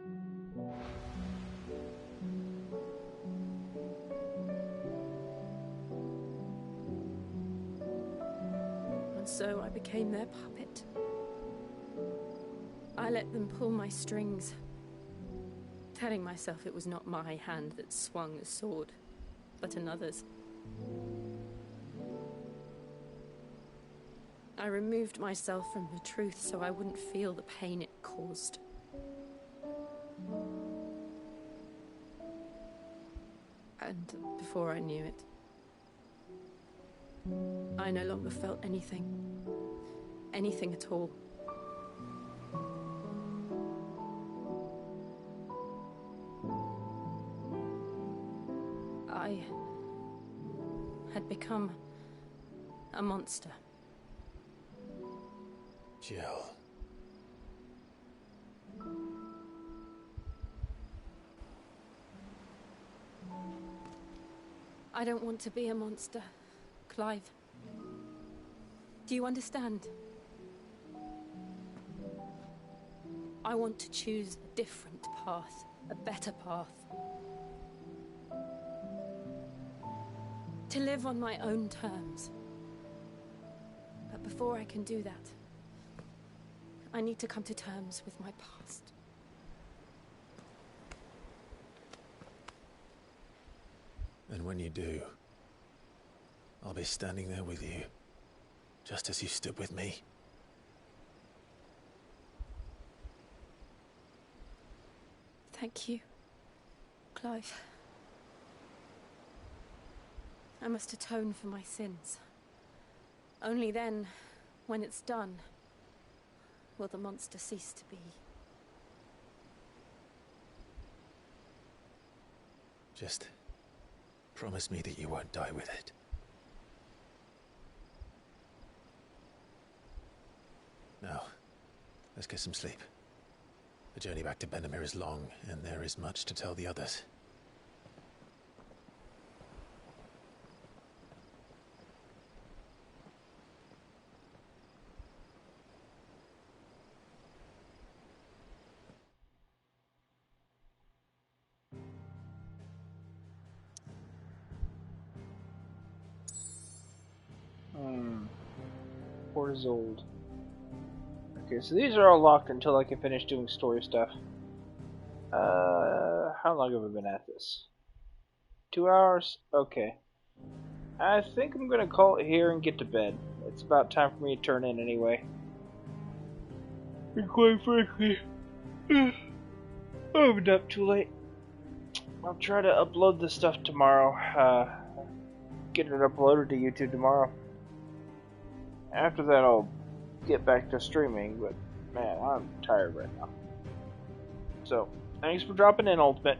And so I became their puppet. I let them pull my strings, telling myself it was not my hand that swung the sword, but another's. I removed myself from the truth so I wouldn't feel the pain it caused. And before I knew it, I no longer felt anything. Anything at all. I had become a monster. Jill. I don't want to be a monster, Clive. Do you understand? I want to choose a different path, a better path. To live on my own terms. But before I can do that, I need to come to terms with my past. And when you do, I'll be standing there with you, just as you stood with me. Thank you, Clive. I must atone for my sins. Only then, when it's done, will the monster cease to be. Just promise me that you won't die with it. Now, let's get some sleep. The journey back to Benamir is long, and there is much to tell the others. Port Isolde. Okay, so these are all locked until I can finish doing story stuff. How long have I been at this? 2 hours? Okay. I think I'm gonna call it here and get to bed. It's about time for me to turn in anyway. And quite frankly, I've been up too late. I'll try to upload this stuff tomorrow. Get it uploaded to YouTube tomorrow. After that, I'll get back to streaming, but man, I'm tired right now. So, thanks for dropping in, Ultimate.